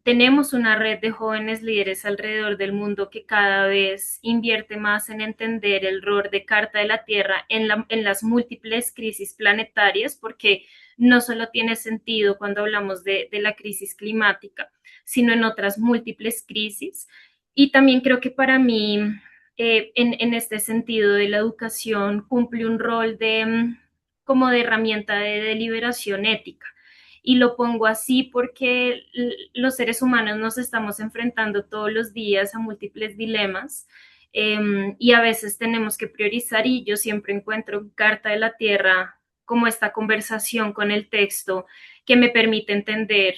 Tenemos una red de jóvenes líderes alrededor del mundo que cada vez invierte más en entender el rol de Carta de la Tierra en las múltiples crisis planetarias, porque no solo tiene sentido cuando hablamos de la crisis climática, sino en otras múltiples crisis. Y también creo que para mí, en este sentido de la educación, cumple un rol como de herramienta de deliberación ética. Y lo pongo así porque los seres humanos nos estamos enfrentando todos los días a múltiples dilemas, y a veces tenemos que priorizar, y yo siempre encuentro Carta de la Tierra como esta conversación con el texto que me permite entender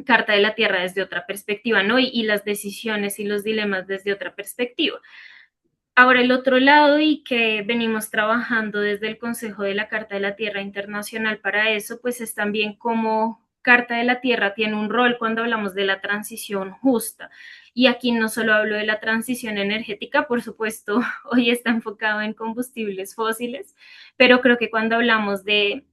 Carta de la Tierra desde otra perspectiva, ¿no? Y las decisiones y los dilemas desde otra perspectiva. Ahora, el otro lado, y que venimos trabajando desde el Consejo de la Carta de la Tierra Internacional para eso, pues es también cómo Carta de la Tierra tiene un rol cuando hablamos de la transición justa. Y aquí no solo hablo de la transición energética, por supuesto, hoy está enfocado en combustibles fósiles, pero creo que cuando hablamos de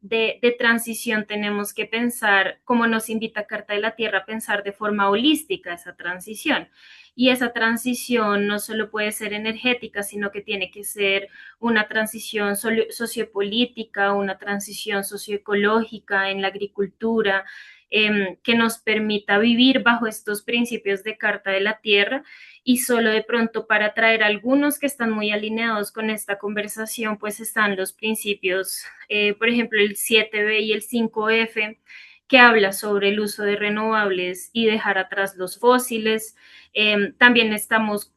transición tenemos que pensar, como nos invita Carta de la Tierra, a pensar de forma holística esa transición. Y esa transición no solo puede ser energética, sino que tiene que ser una transición sociopolítica, una transición socioecológica en la agricultura, que nos permita vivir bajo estos principios de Carta de la Tierra. Y solo de pronto, para traer algunos que están muy alineados con esta conversación, pues están los principios, por ejemplo, el 7B y el 5F, que habla sobre el uso de renovables y dejar atrás los fósiles. También estamos,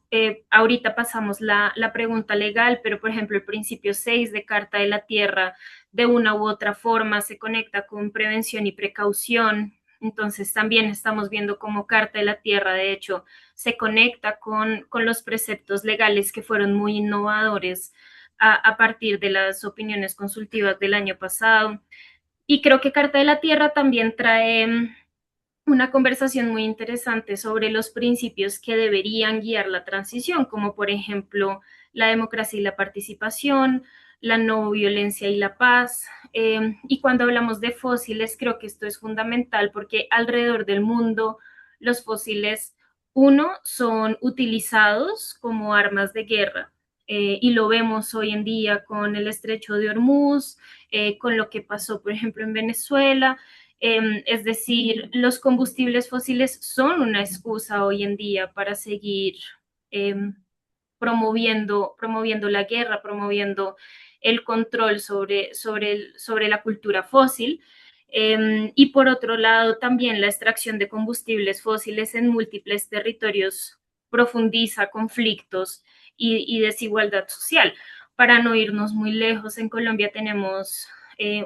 ahorita pasamos la pregunta legal, pero por ejemplo el principio 6 de Carta de la Tierra de una u otra forma se conecta con prevención y precaución. Entonces también estamos viendo cómo Carta de la Tierra, de hecho, se conecta con los preceptos legales que fueron muy innovadores a partir de las opiniones consultivas del año pasado. Y creo que Carta de la Tierra también trae una conversación muy interesante sobre los principios que deberían guiar la transición, como por ejemplo la democracia y la participación, la no violencia y la paz. Y cuando hablamos de fósiles, creo que esto es fundamental porque alrededor del mundo los fósiles, uno, son utilizados como armas de guerra. Y lo vemos hoy en día con el estrecho de Hormuz, con lo que pasó, por ejemplo, en Venezuela. Es decir, los combustibles fósiles son una excusa hoy en día para seguir eh, promoviendo la guerra, promoviendo el control sobre la cultura fósil. Y por otro lado, también la extracción de combustibles fósiles en múltiples territorios profundiza conflictos y desigualdad social. Para no irnos muy lejos, en Colombia tenemos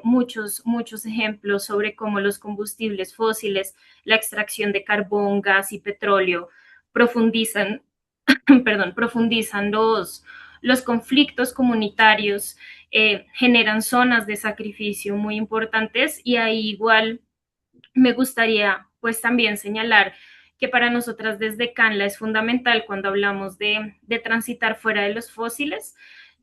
muchos ejemplos sobre cómo los combustibles fósiles, la extracción de carbón, gas y petróleo profundizan, profundizan los conflictos comunitarios, generan zonas de sacrificio muy importantes. Y ahí igual me gustaría pues también señalar que para nosotras desde Canla es fundamental cuando hablamos de transitar fuera de los fósiles.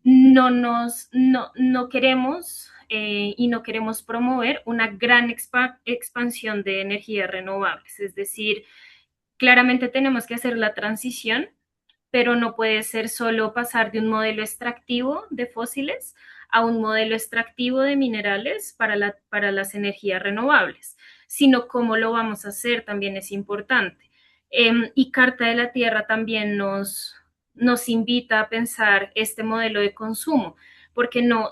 No queremos y no queremos promover una gran expansión de energías renovables. Es decir, claramente tenemos que hacer la transición, pero no puede ser solo pasar de un modelo extractivo de fósiles a un modelo extractivo de minerales para las energías renovables, sino cómo lo vamos a hacer también es importante. Y Carta de la Tierra también nos invita a pensar este modelo de consumo, porque no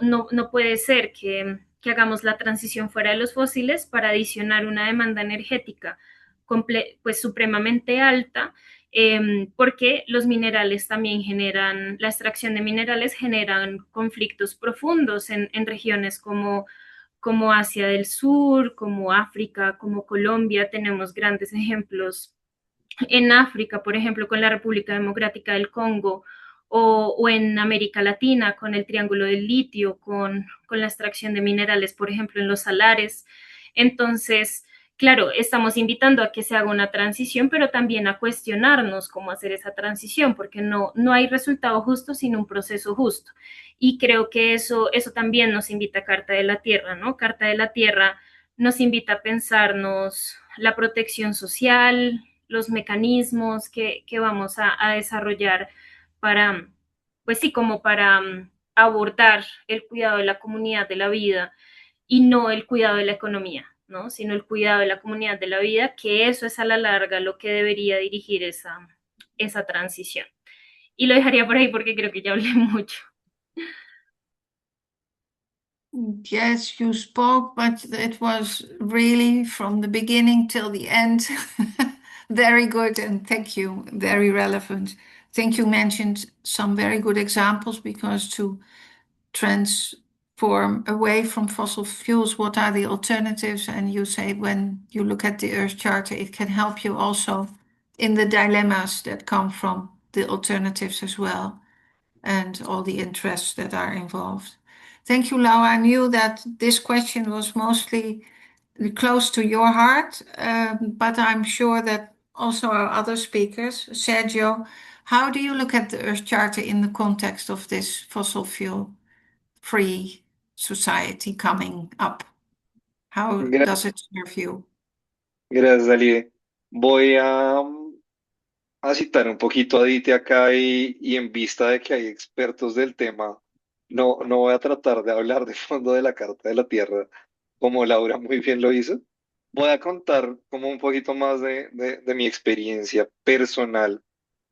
puede ser que hagamos la transición fuera de los fósiles para adicionar una demanda energética pues supremamente alta, porque los minerales también generan, la extracción de minerales generan conflictos profundos en regiones como Asia del Sur, como África, como Colombia. Tenemos grandes ejemplos en África, por ejemplo, con la República Democrática del Congo, o en América Latina con el Triángulo del Litio, con la extracción de minerales, por ejemplo, en los salares. Entonces, claro, estamos invitando a que se haga una transición, pero también a cuestionarnos cómo hacer esa transición, porque no hay resultado justo sin un proceso justo. Y creo que eso también nos invita a Carta de la Tierra, ¿no? Carta de la Tierra nos invita a pensarnos la protección social, los mecanismos que vamos a desarrollar para, pues sí, como para abordar el cuidado de la comunidad de la vida y no el cuidado de la economía, ¿no? Sino el cuidado de la comunidad de la vida, que eso es a la larga lo que debería dirigir esa transición. Y lo dejaría por ahí porque creo que ya hablé mucho. Yes, you spoke, but it was really from the beginning till the end. Very good, and thank you. Very relevant. I think you mentioned some very good examples because to transform away from fossil fuels, what are the alternatives? And you say when you look at the Earth Charter, it can help you also in the dilemmas that come from the alternatives as well, and all the interests that are involved. Thank you, Laura. I knew that this question was mostly close to your heart, but I'm sure that also our other speakers. Sergio, how do you look at the Earth Charter in the context of this fossil fuel-free society coming up? How does it serve you? Gracias, Alide. Voy a citar un poquito a Aditi acá y en vista de que hay expertos del tema, no voy a tratar de hablar de fondo de la Carta de la Tierra como Laura muy bien lo hizo. Voy a contar como un poquito más de mi experiencia personal.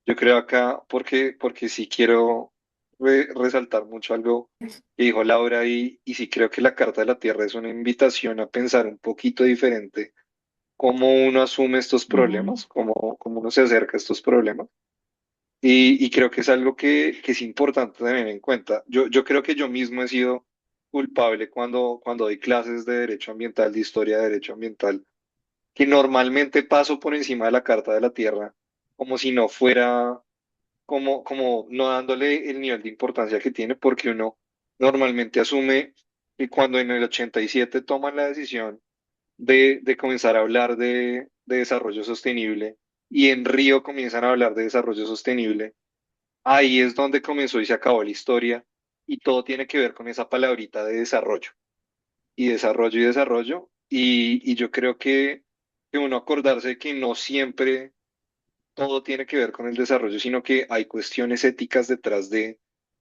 Yo creo acá, porque sí quiero resaltar mucho algo que dijo Laura y sí creo que la Carta de la Tierra es una invitación a pensar un poquito diferente cómo uno asume estos problemas, cómo uno se acerca a estos problemas. Y creo que es algo que es importante tener en cuenta. Yo creo que yo mismo he sido culpable cuando doy clases de derecho ambiental, de historia de derecho ambiental, que normalmente paso por encima de la Carta de la Tierra, como si no fuera, como no dándole el nivel de importancia que tiene, porque uno normalmente asume que cuando en el 87 toman la decisión de comenzar a hablar de desarrollo sostenible y en Río comienzan a hablar de desarrollo sostenible, ahí es donde comenzó y se acabó la historia y todo tiene que ver con esa palabrita de desarrollo y desarrollo y desarrollo y yo creo que uno acordarse que no siempre todo tiene que ver con el desarrollo, sino que hay cuestiones éticas detrás de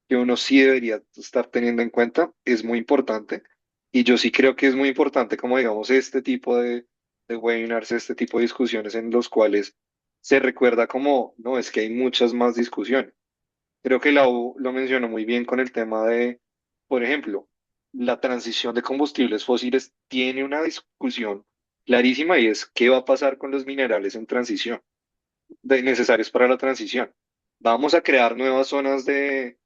que uno sí debería estar teniendo en cuenta, es muy importante. Y yo sí creo que es muy importante, como digamos, este tipo de webinars, este tipo de discusiones en los cuales se recuerda como, no, es que hay muchas más discusiones. Creo que la U lo mencionó muy bien con el tema de, por ejemplo, la transición de combustibles fósiles tiene una discusión clarísima y es qué va a pasar con los minerales en transición necesarios para la transición. Vamos a crear nuevas zonas de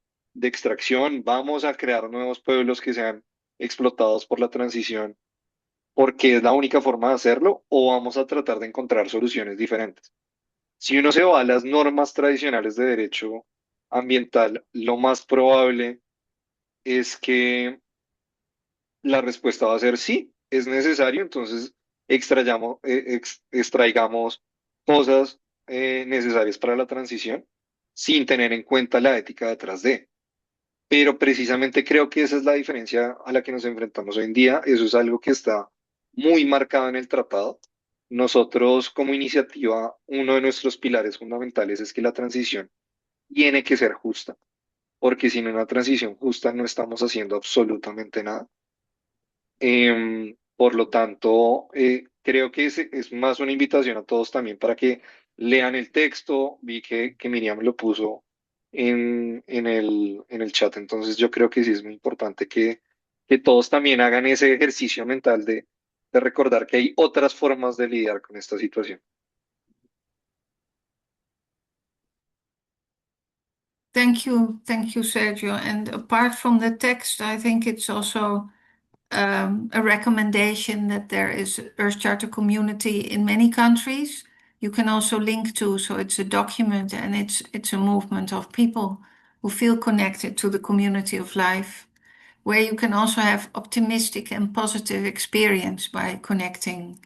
extracción, vamos a crear nuevos pueblos que sean explotados por la transición, porque es la única forma de hacerlo, o vamos a tratar de encontrar soluciones diferentes. Si uno se va a las normas tradicionales de derecho ambiental, lo más probable es que la respuesta va a ser sí, es necesario, entonces extraigamos cosas necesarias para la transición sin tener en cuenta la ética detrás de. Pero precisamente creo que esa es la diferencia a la que nos enfrentamos hoy en día. Eso es algo que está muy marcado en el tratado. Nosotros como iniciativa, uno de nuestros pilares fundamentales es que la transición tiene que ser justa, porque sin una transición justa no estamos haciendo absolutamente nada. Por lo tanto, creo que es más una invitación a todos también para que lean el texto. Vi que Miriam lo puso en el chat, entonces yo creo que sí es muy importante que todos también hagan ese ejercicio mental de recordar que hay otras formas de lidiar con esta situación. Thank you, Sergio. And apart from the text, I think it's also a recommendation that there is Earth Charter community in many countries. You can also link to, so it's a document and it's a movement of people who feel connected to the community of life, where you can also have optimistic and positive experience by connecting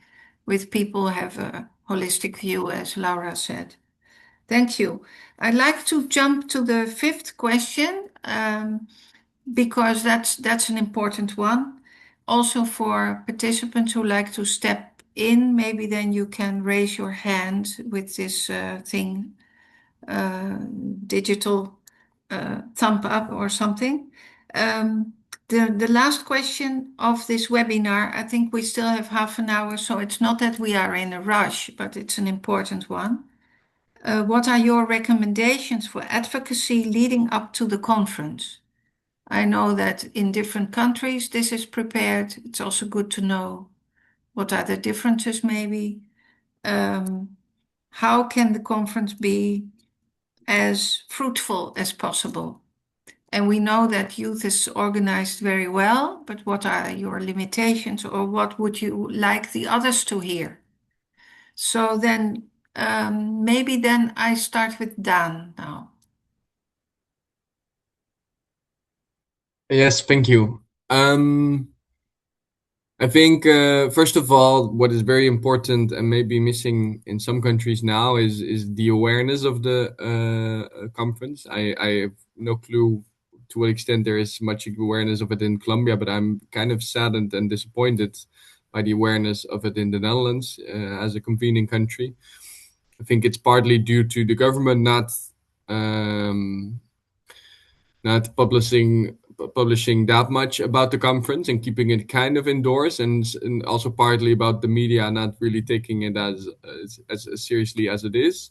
with people who have a holistic view, as Laura said. Thank you. I'd like to jump to the fifth question, because that's an important one. Also for participants who like to step in, maybe then you can raise your hand with this digital thumb up or something. The last question of this webinar, I think we still have half an hour, so it's not that we are in a rush, but it's an important one. What are your recommendations for advocacy leading up to the conference? I know that in different countries this is prepared. It's also good to know what are the differences maybe. How can the conference be as fruitful as possible? And we know that youth is organized very well, but what are your limitations, or what would you like the others to hear? So then maybe then I start with Daan now. Yes, thank you. I think, first of all, what is very important and maybe missing in some countries now is the awareness of the conference. I have no clue to what extent there is much awareness of it in Colombia, but I'm kind of saddened and disappointed by the awareness of it in the Netherlands as a convening country. I think it's partly due to the government not publishing that much about the conference and keeping it kind of indoors, and also partly about the media not really taking it as seriously as it is.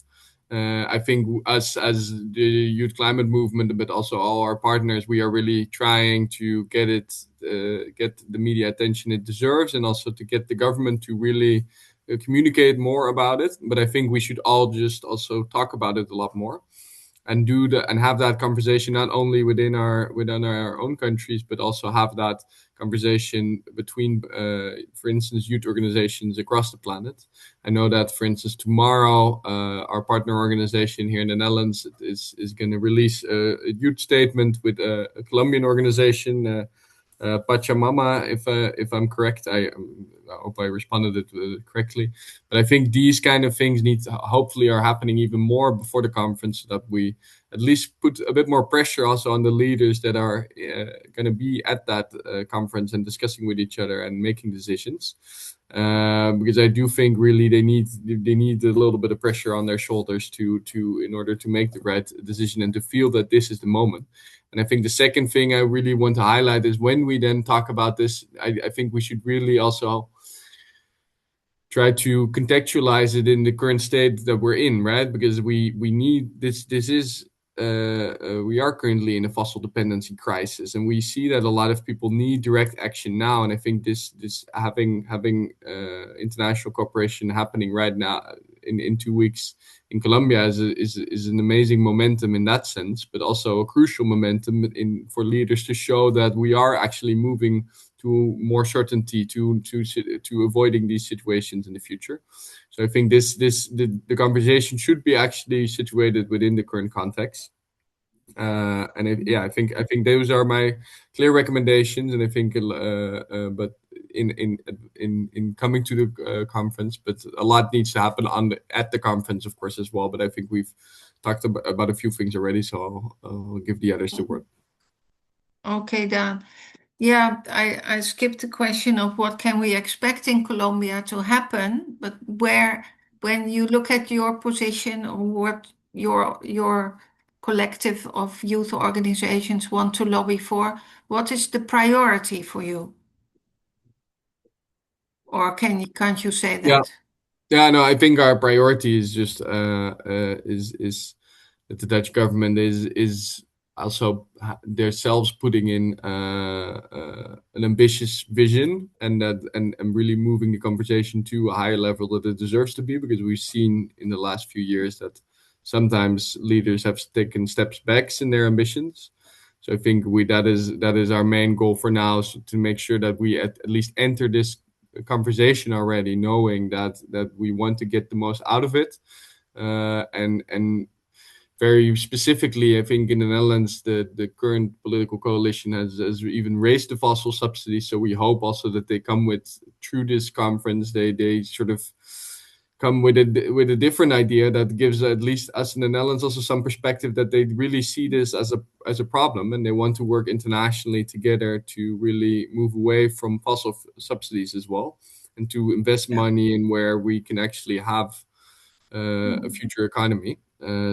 I think us as the youth climate movement, but also all our partners, we are really trying to get the media attention it deserves, and also to get the government to really communicate more about it. But I think we should all just also talk about it a lot more, and have that conversation not only within our own countries, but also have that conversation between, for instance, youth organizations across the planet. I know that, for instance, tomorrow our partner organization here in the Netherlands is going to release a youth statement with a Colombian organization, Pachamama, if I'm correct. I hope I responded it correctly. But I think these kind of things hopefully are happening even more before the conference, so that we at least put a bit more pressure also on the leaders that are going to be at that conference and discussing with each other and making decisions. Because I do think really they need a little bit of pressure on their shoulders in order to make the right decision and to feel that this is the moment. And I think the second thing I really want to highlight is when we then talk about this, I think we should really also try to contextualize it in the current state that we're in, right? Because we need this. We are currently in a fossil dependency crisis, and we see that a lot of people need direct action now. And I think this having international cooperation happening right now in 2 weeks in Colombia is an amazing momentum in that sense, but also a crucial momentum for leaders to show that we are actually moving to more certainty, to avoiding these situations in the future. So I think the conversation should be actually situated within the current context. I think those are my clear recommendations, and I think, but in coming to the conference, but a lot needs to happen at the conference, of course, as well. But I think we've talked about a few things already, so I'll give the others the word. Okay, Dan. Yeah, I skipped the question of what can we expect in Colombia to happen, but when you look at your position or what your collective of youth organizations want to lobby for, what is the priority for you? Or can't you say that? Yeah, no, I think our priority is just is that the Dutch government is also themselves putting in an ambitious vision, and really moving the conversation to a higher level that it deserves to be, because we've seen in the last few years that sometimes leaders have taken steps back in their ambitions. So I think that is our main goal for now, is to make sure that we at least enter this conversation already knowing that we want to get the most out of it, and very specifically, I think in the Netherlands, the current political coalition has even raised the fossil subsidies. So we hope also that they come with, through this conference, they sort of come with a different idea that gives at least us in the Netherlands also some perspective that they really see this as a problem, and they want to work internationally together to really move away from fossil subsidies as well, and to invest money in where we can actually have a future economy.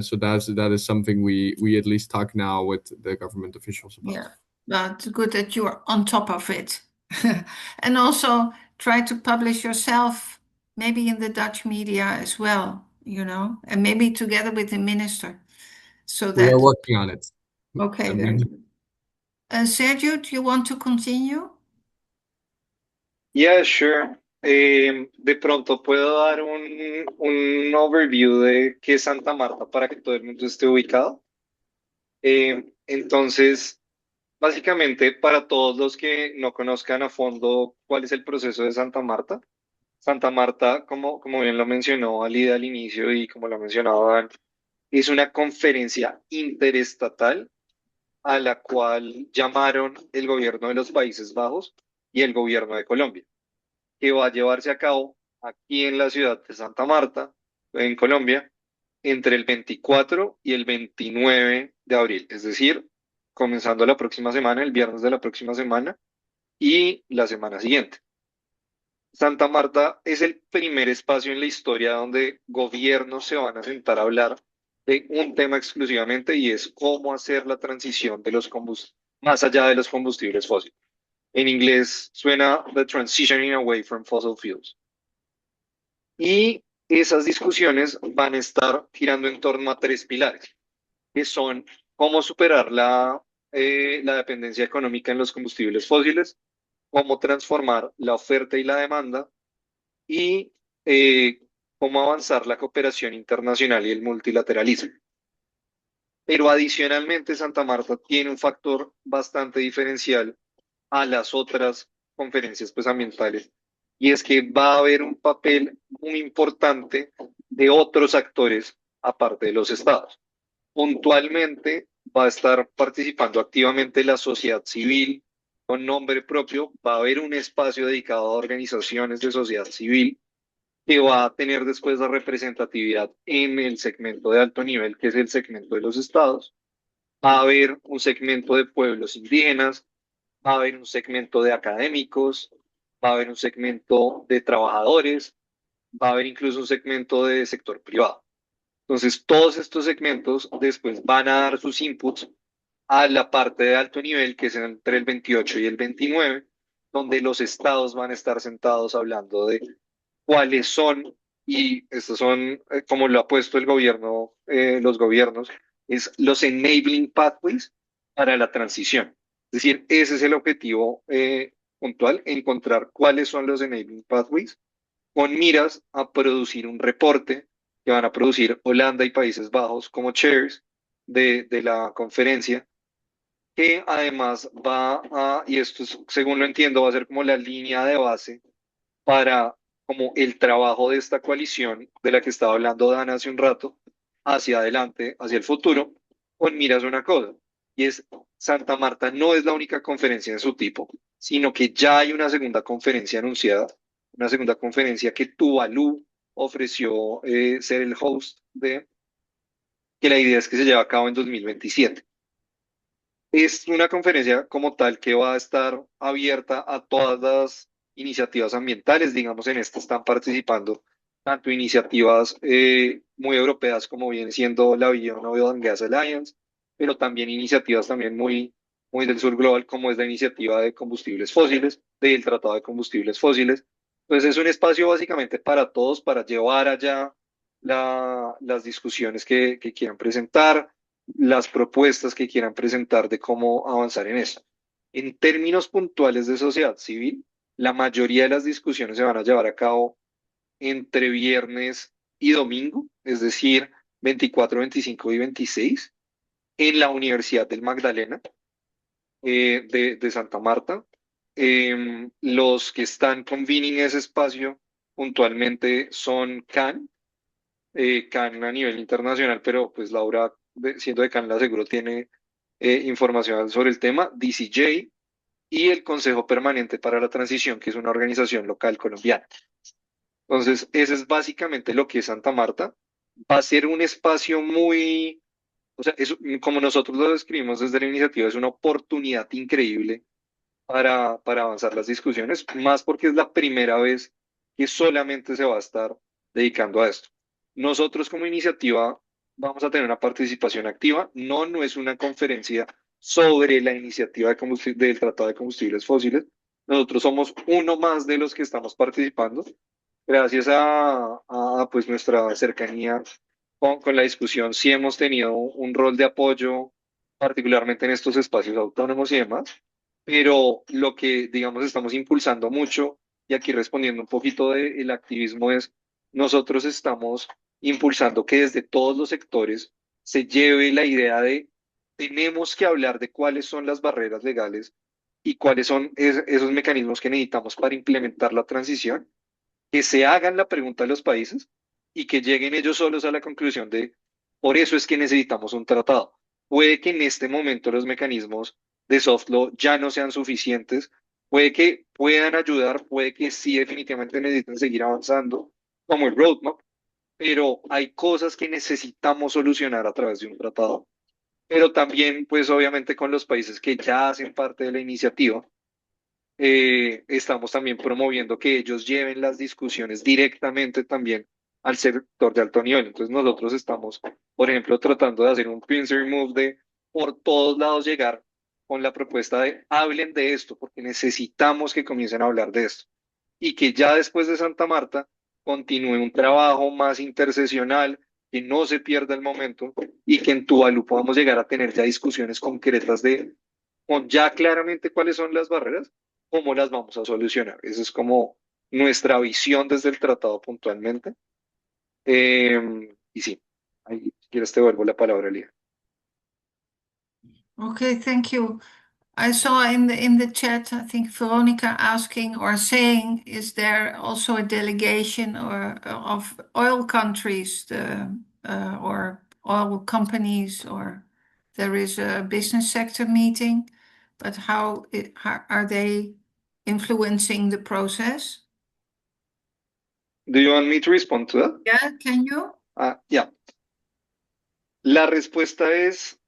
So that is something we at least talk now with the government officials about. Yeah, but good that you're on top of it. And also try to publish yourself, maybe in the Dutch media as well, and maybe together with the minister. So We are that, working on it. okay, very good. Sergio, do you want to continue? Yeah, sure. De pronto puedo dar un overview de qué es Santa Marta para que todo el mundo esté ubicado. Entonces, básicamente, para todos los que no conozcan a fondo cuál es el proceso de Santa Marta, como bien lo mencionó Alide al inicio y como lo ha mencionado Dan, es una conferencia interestatal a la cual llamaron el gobierno de los Países Bajos y el gobierno de Colombia, que va a llevarse a cabo aquí en la ciudad de Santa Marta, en Colombia, entre el 24 y el 29 de abril, es decir, comenzando la próxima semana, el viernes de la próxima semana y la semana siguiente. Santa Marta es el primer espacio en la historia donde gobiernos se van a sentar a hablar de un tema exclusivamente, y es cómo hacer la transición de los combustibles, más allá de los combustibles fósiles. En inglés suena The Transitioning Away from Fossil Fuels. Y esas discusiones van a estar girando en torno a tres pilares, que son cómo superar la dependencia económica en los combustibles fósiles, cómo transformar la oferta y la demanda, y cómo avanzar la cooperación internacional y el multilateralismo. Pero adicionalmente, Santa Marta tiene un factor bastante diferencial a las otras conferencias pues, ambientales, y es que va a haber un papel muy importante de otros actores aparte de los estados. Puntualmente va a estar participando activamente la sociedad civil con nombre propio, va a haber un espacio dedicado a organizaciones de sociedad civil que va a tener después la representatividad en el segmento de alto nivel, que es el segmento de los estados. Va a haber un segmento de pueblos indígenas, va a haber un segmento de académicos, va a haber un segmento de trabajadores, va a haber incluso un segmento de sector privado. Entonces, todos estos segmentos después van a dar sus inputs a la parte de alto nivel, que es entre el 28 y el 29, donde los estados van a estar sentados hablando de cuáles son, y estos son, como lo ha puesto el gobierno, los gobiernos, es los enabling pathways para la transición. Es decir, ese es el objetivo puntual, encontrar cuáles son los enabling pathways, con miras a producir un reporte que van a producir Holanda y Países Bajos como chairs de la conferencia, que además va a, y esto según lo entiendo, va a ser como la línea de base para como el trabajo de esta coalición de la que estaba hablando Dan hace un rato, hacia adelante, hacia el futuro, con miras a una cosa, y es Santa Marta no es la única conferencia de su tipo, sino que ya hay una segunda conferencia anunciada, una segunda conferencia que Tuvalu ofreció ser el host de, que la idea es que se lleve a cabo en 2027. Es una conferencia como tal que va a estar abierta a todas las iniciativas ambientales. Digamos, en esta están participando tanto iniciativas muy europeas como viene siendo la Beyond Oil and Gas Alliance, pero también iniciativas también muy del sur global, como es la iniciativa de combustibles fósiles, del Tratado de Combustibles Fósiles. Entonces es un espacio básicamente para todos, para llevar allá las discusiones que quieran presentar, las propuestas que quieran presentar de cómo avanzar en eso. En términos puntuales de sociedad civil, la mayoría de las discusiones se van a llevar a cabo entre viernes y domingo, es decir, 24, 25 y 26, en la Universidad del Magdalena de Santa Marta. Los que están convening ese espacio puntualmente son CAN a nivel internacional, pero pues Laura siendo decano la Seguro, tiene información sobre el tema, DCJ y el Consejo Permanente para la Transición, que es una organización local colombiana. Entonces, ese es básicamente lo que es Santa Marta. Va a ser un espacio muy, o sea, como nosotros lo describimos desde la iniciativa, es una oportunidad increíble para avanzar las discusiones, más porque es la primera vez que solamente se va a estar dedicando a esto. Nosotros como iniciativa vamos a tener una participación activa, no es una conferencia sobre la iniciativa del Tratado de Combustibles Fósiles. Nosotros somos uno más de los que estamos participando, gracias pues nuestra cercanía con la discusión. Sí hemos tenido un rol de apoyo, particularmente en estos espacios autónomos y demás, pero lo que, digamos, estamos impulsando mucho, y aquí respondiendo un poquito del activismo, es nosotros estamos impulsando que desde todos los sectores se lleve la idea de tenemos que hablar de cuáles son las barreras legales y cuáles son esos mecanismos que necesitamos para implementar la transición, que se hagan la pregunta a los países y que lleguen ellos solos a la conclusión de, por eso es que necesitamos un tratado. Puede que en este momento los mecanismos de soft law ya no sean suficientes, puede que puedan ayudar, puede que sí definitivamente necesiten seguir avanzando, como el roadmap, pero hay cosas que necesitamos solucionar a través de un tratado, pero también, pues obviamente con los países que ya hacen parte de la iniciativa, estamos también promoviendo que ellos lleven las discusiones directamente también al sector de alto nivel. Entonces nosotros estamos, por ejemplo, tratando de hacer un pincer move de por todos lados llegar con la propuesta de hablen de esto, porque necesitamos que comiencen a hablar de esto. Y que ya después de Santa Marta continúe un trabajo más interseccional, que no se pierda el momento y que en Tuvalu podamos llegar a tener ya discusiones concretas con ya claramente cuáles son las barreras, cómo las vamos a solucionar. Esa es como nuestra visión desde el tratado puntualmente. Y sí, ahí, si quieres te vuelvo la palabra, Lía. Okay, thank you. I saw in the chat, I think Veronica asking or saying, is there also a delegation or of oil countries or oil companies, or there is a business sector meeting, but how are they influencing the process? Do you want me to respond to that? Yeah, can you? Ya. La respuesta es,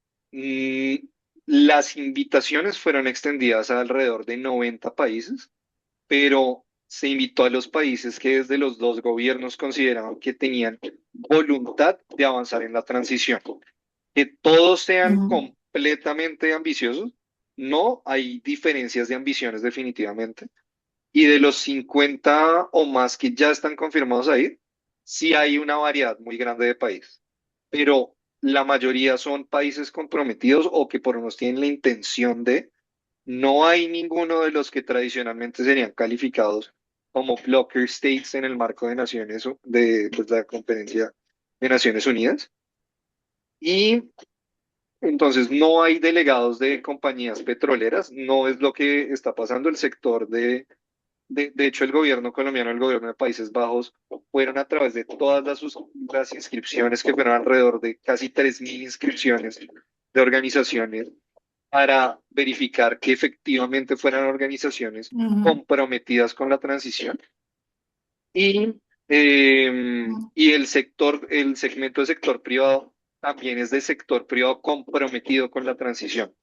las invitaciones fueron extendidas a alrededor de 90 países, pero se invitó a los países que desde los dos gobiernos consideraban que tenían voluntad de avanzar en la transición. Que todos sean completamente ambiciosos, no hay diferencias de ambiciones definitivamente. Y de los 50 o más que ya están confirmados ahí, sí hay una variedad muy grande de países, pero la mayoría son países comprometidos o que por lo menos tienen la intención de. No hay ninguno de los que tradicionalmente serían calificados como blocker states en el marco de Naciones, de pues, la Conferencia de Naciones Unidas. Y entonces no hay delegados de compañías petroleras, no es lo que está pasando. El sector de hecho, el gobierno colombiano, el gobierno de Países Bajos, fueron a través de todas las inscripciones, que fueron alrededor de casi 3.000 inscripciones de organizaciones, para verificar que efectivamente fueran organizaciones comprometidas con la transición. Y, y el segmento del sector privado también es del sector privado comprometido con la transición.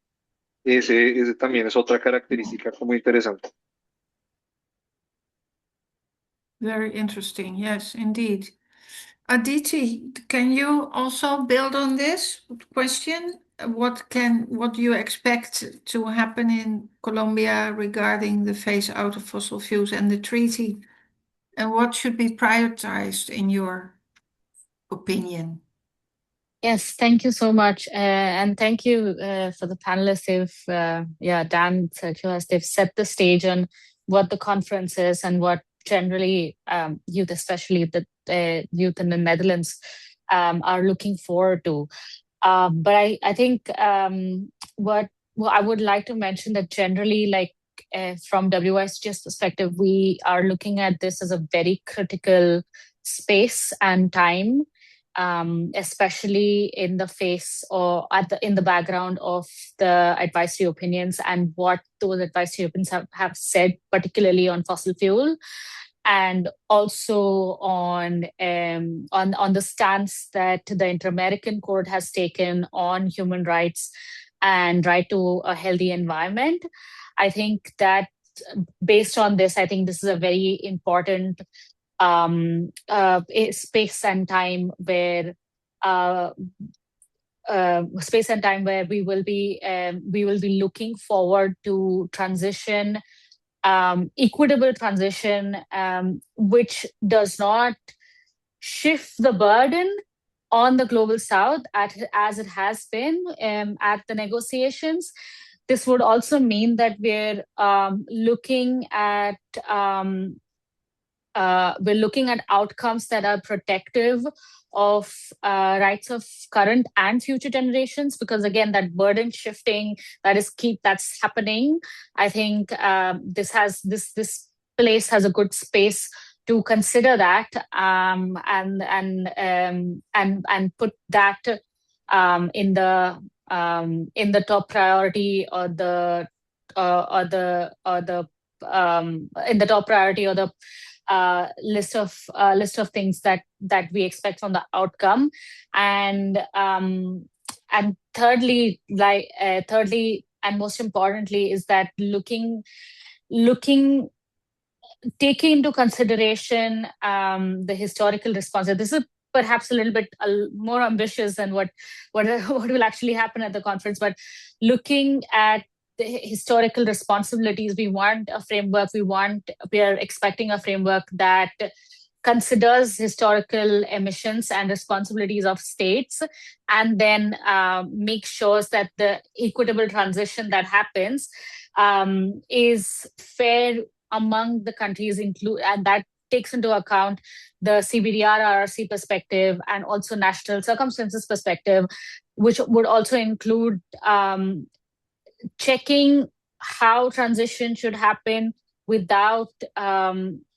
Ese también es otra característica muy interesante. Very interesting. Yes, indeed. Aditi, can you also build on this question? What do you expect to happen in Colombia regarding the phase out of fossil fuels and the treaty? And what should be prioritized in your opinion? Yes, thank you so much. And thank you for the panelists. Dan, Sergio, as they've set the stage on what the conference is and what generally youth, especially the youth in the Netherlands, are looking forward to. But I think what I would like to mention that generally, like from WSG's perspective, we are looking at this as a very critical space and time especially in the face or in the background of the advisory opinions and what those advisory opinions have said, particularly on fossil fuel, and also on the stance that the Inter-American Court has taken on human rights and right to a healthy environment. I think that based on this, I think this is a very important space and time where we will be looking forward to transition, equitable transition, which does not shift the burden on the global south as it has been at the negotiations. This would also mean that we're looking at outcomes that are protective of rights of current and future generations, because again, that burden shifting that's happening. I think this place has a good space to consider that and put that in the top priority or the list of things that we expect from the outcome, and thirdly and most importantly is that taking into consideration the historical response. This is perhaps a little bit more ambitious than what will actually happen at the conference, but looking at the historical responsibilities, we want a framework. We are expecting a framework that considers historical emissions and responsibilities of states, and then make sure that the equitable transition that happens is fair among the countries, and that takes into account the CBDR RRC perspective and also national circumstances perspective, which would also include checking how transition should happen without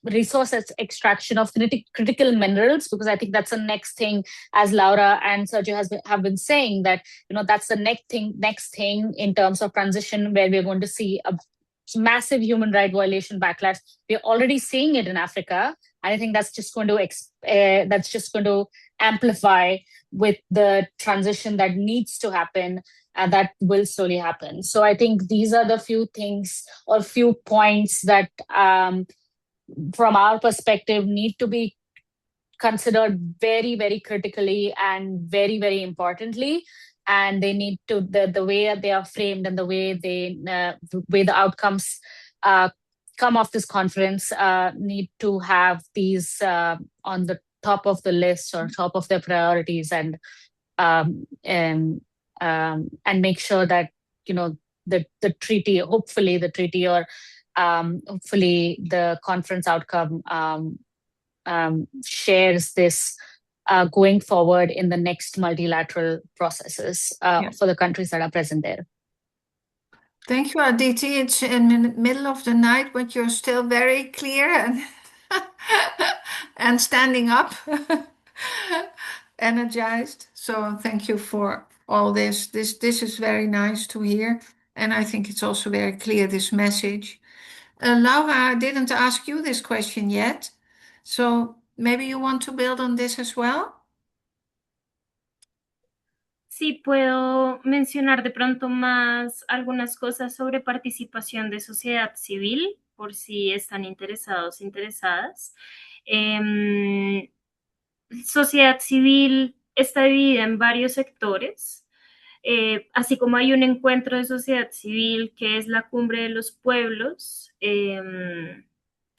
resource extraction of critical minerals, because I think that's the next thing, as Laura and Sergio have been saying, that that's the next thing in terms of transition, where we're going to see a massive human right violation backlash. We're already seeing it in Africa, and I think that's just going to amplify with the transition that needs to happen, and that will slowly happen. So I think these are the few things or few points that from our perspective need to be considered very, very critically and very, very importantly. And they need to, the way they are framed and the way the outcomes come off this conference need to have these on the top of the list or top of their priorities, and make sure that the treaty, hopefully the treaty, or hopefully the conference outcome shares this going forward in the next multilateral processes for the countries that are present there. Thank you, Aditi. It's in the middle of the night, but you're still very clear and and standing up, energized. So thank you for all this. This is very nice to hear, and I think it's also very clear, this message. Laura, I didn't ask you this question yet, so maybe you want to build on this as well? Sí, puedo mencionar de pronto más algunas cosas sobre participación de sociedad civil, por si están interesados, interesadas. Sociedad civil está dividida en varios sectores. Así como hay un encuentro de sociedad civil que es la Cumbre de los Pueblos,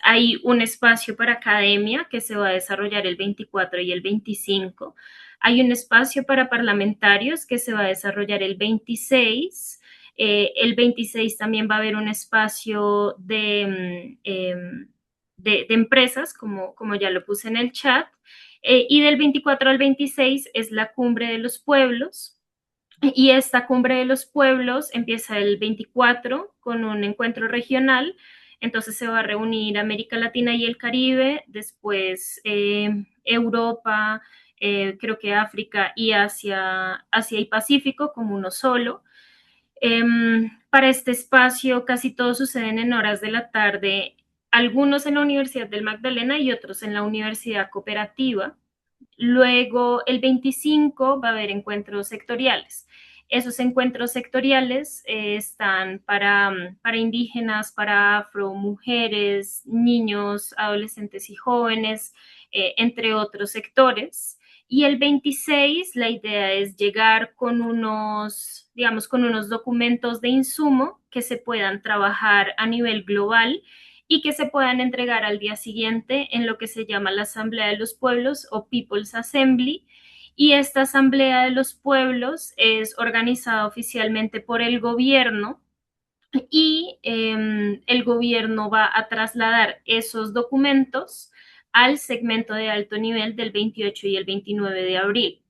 hay un espacio para academia que se va a desarrollar el 24 y el 25. Hay un espacio para parlamentarios que se va a desarrollar el 26. El 26 también va a haber un espacio de empresas, como ya lo puse en el chat. Y del 24 al 26 es la Cumbre de los Pueblos. Y esta Cumbre de los Pueblos empieza el 24 con un encuentro regional. Entonces se va a reunir América Latina y el Caribe, después Europa, creo que África y Asia y Pacífico como uno solo. Para este espacio casi todos suceden en horas de la tarde, algunos en la Universidad del Magdalena y otros en la Universidad Cooperativa. Luego, el 25 va a haber encuentros sectoriales. Esos encuentros sectoriales están para indígenas, para afro, mujeres, niños, adolescentes y jóvenes, entre otros sectores. Y el 26 la idea es llegar con unos, digamos, con unos documentos de insumo que se puedan trabajar a nivel global y que se puedan entregar al día siguiente en lo que se llama la Asamblea de los Pueblos o People's Assembly. Y esta Asamblea de los Pueblos es organizada oficialmente por el gobierno y el gobierno va a trasladar esos documentos al segmento de alto nivel del 28 y el 29 de abril.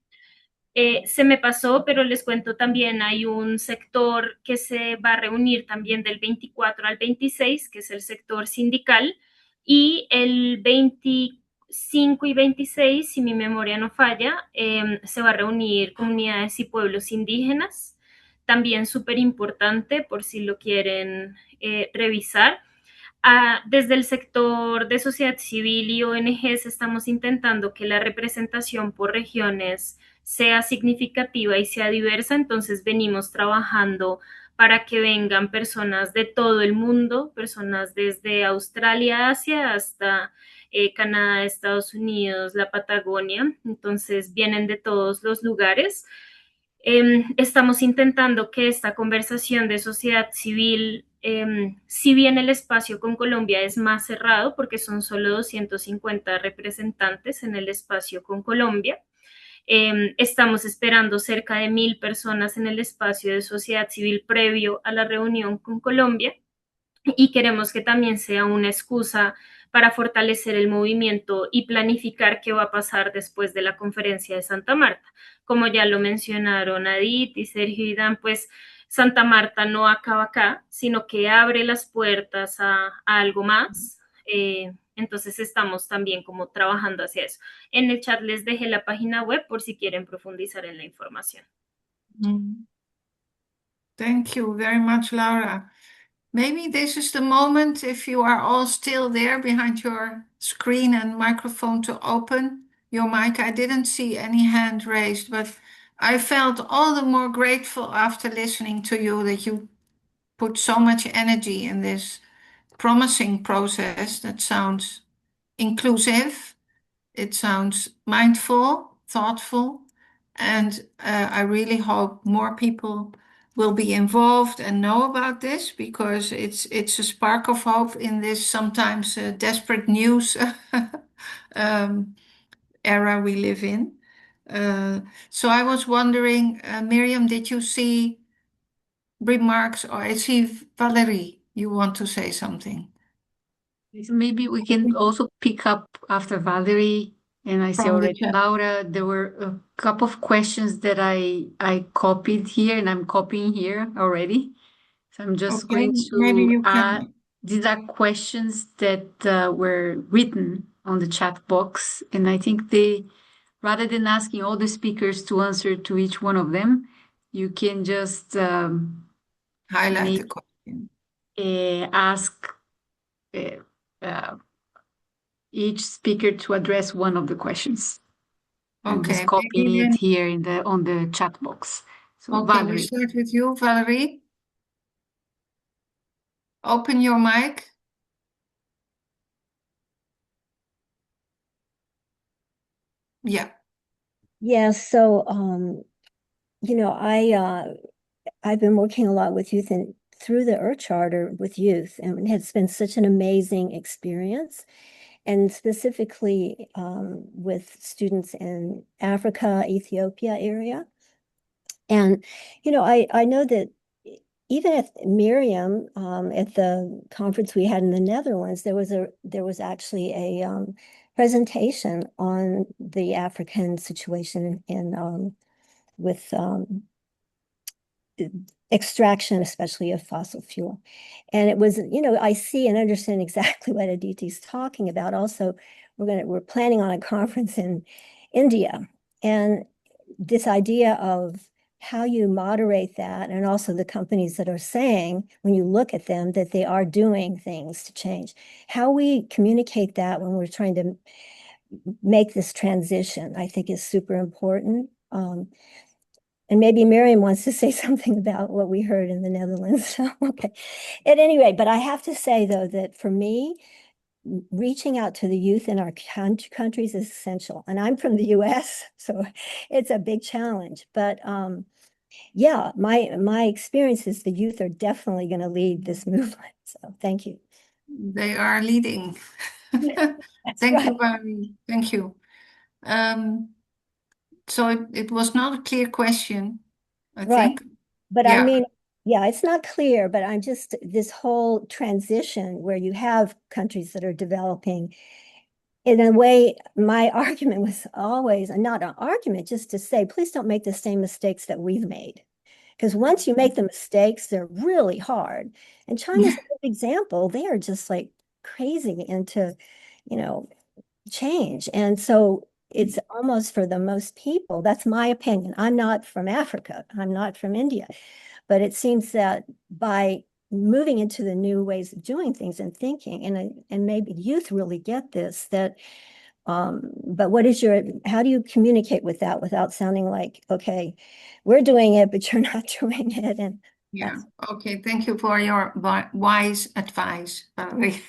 Se me pasó, pero les cuento también, hay un sector que se va a reunir también del 24 al 26, que es el sector sindical, y el 25 y 26, si mi memoria no falla, se va a reunir comunidades y pueblos indígenas, también súper importante por si lo quieren revisar. Desde el sector de sociedad civil y ONGs estamos intentando que la representación por regiones sea significativa y sea diversa, entonces venimos trabajando para que vengan personas de todo el mundo, personas desde Australia, Asia, hasta Canadá, Estados Unidos, la Patagonia, entonces vienen de todos los lugares. Estamos intentando que esta conversación de sociedad civil, si bien el espacio con Colombia es más cerrado, porque son solo 250 representantes en el espacio con Colombia, estamos esperando cerca de 1,000 personas en el espacio de sociedad civil previo a la reunión con Colombia y queremos que también sea una excusa para fortalecer el movimiento y planificar qué va a pasar después de la conferencia de Santa Marta. Como ya lo mencionaron Aditi, Sergio y Daan, pues Santa Marta no acaba acá, sino que abre las puertas a algo más. Entonces estamos también como trabajando hacia eso. En el chat les dejé la página web por si quieren profundizar en la información. Thank you very much, Laura. Maybe this is the moment, if you are all still there behind your screen and microphone, to open your mic. I didn't see any hand raised, but I felt all the more grateful after listening to you that you put so much energy in this promising process that sounds inclusive, it sounds mindful, thoughtful, and I really hope more people will be involved and know about this, because it's a spark of hope in this sometimes desperate news era we live in. So I was wondering, Miriam, did you see remarks, or I see Valerie, you want to say something? Maybe we can also pick up after Valerie, and I see From the already chat. Laura. There were a couple of questions that I copied here, and I'm copying here already. So I'm just Okay, going maybe to you add. can. These are questions that were written on the chat box, and I think rather than asking all the speakers to answer to each one of them, you can just Highlight the question. ask each speaker to address one of the questions. I'm Okay, just copying maybe it then- here on the chat box. So Okay, we Valerie, start with you, Valerie. Open your mic. Yeah. Yes, so I've been working a lot with youth and through the Earth Charter with youth, and it's been such an amazing experience. And specifically with students in Africa, Ethiopia area. And, I know that even at Miriam, at the conference we had in the Netherlands, there was actually a presentation on the African situation with extraction, especially of fossil fuel. And it was, I see and understand exactly what Aditi's talking about. Also, we're planning on a conference in India And this idea of how you moderate that, and also the companies that are saying, when you look at them, that they are doing things to change. How we communicate that when we're trying to make this transition, I think is super important. And maybe Miriam wants to say something about what we heard in the Netherlands. Okay. At any rate, but I have to say, though, that for me, reaching out to the youth in our countries is essential. And I'm from the US, so it's a big challenge. But yeah, my experience is the youth are definitely going to lead this movement. So thank you. They are leading. Thank you, Barry. Thank you. So it was not a clear question, I think. But I mean, yeah, it's not clear, but I'm just, this whole transition where you have countries that are developing, in a way, my argument was always, and not an argument, just to say, please don't make the same mistakes that we've made. Because once you make the mistakes, they're really hard. And China's a good example. They are just like crazy into, change. And so it's almost, for the most people, that's my opinion. I'm not from Africa. I'm not from India. But it seems that by moving into the new ways of doing things and thinking, and maybe youth really get this, that but how do you communicate with that without sounding like, okay, we're doing it, but you're not doing it? And yeah, okay, thank you for your wise advice, Valerie.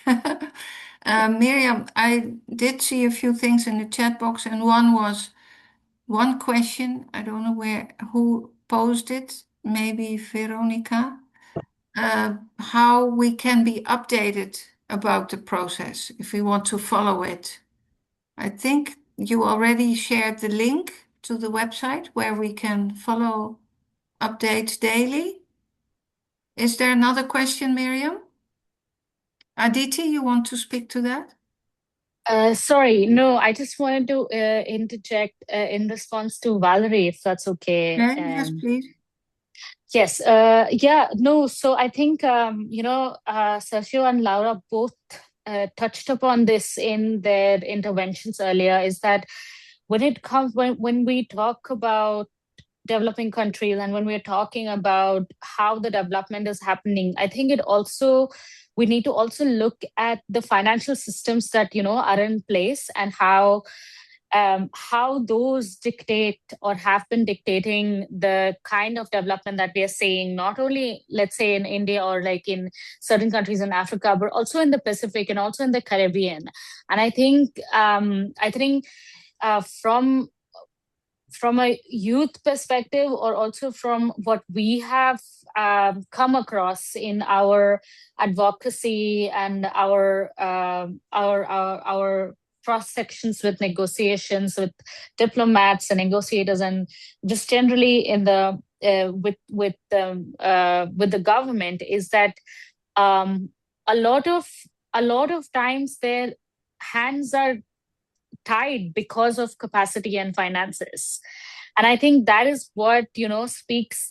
Miriam, I did see a few things in the chat box, and one question, I don't know who posed it, maybe Veronica, how we can be updated about the process if we want to follow it. I think you already shared the link to the website where we can follow updates daily. Is there another question, Miriam? Aditi, you want to speak to that? Sorry, no, I just wanted to interject in response to Valerie, if that's okay. Yes, please. Yes, no, so I think, Sergio and Laura both touched upon this in their interventions earlier, is that when we talk about developing countries and when we're talking about how the development is happening, I think we need to also look at the financial systems that, are in place, and how those dictate or have been dictating the kind of development that we are seeing, not only, let's say, in India or like in certain countries in Africa, but also in the Pacific and also in the Caribbean. And I think from a youth perspective, or also from what we have come across in our advocacy and our cross sections with negotiations with diplomats and negotiators, and just generally in the with the government, is that a lot of times their hands are tied because of capacity and finances. And I think that is what speaks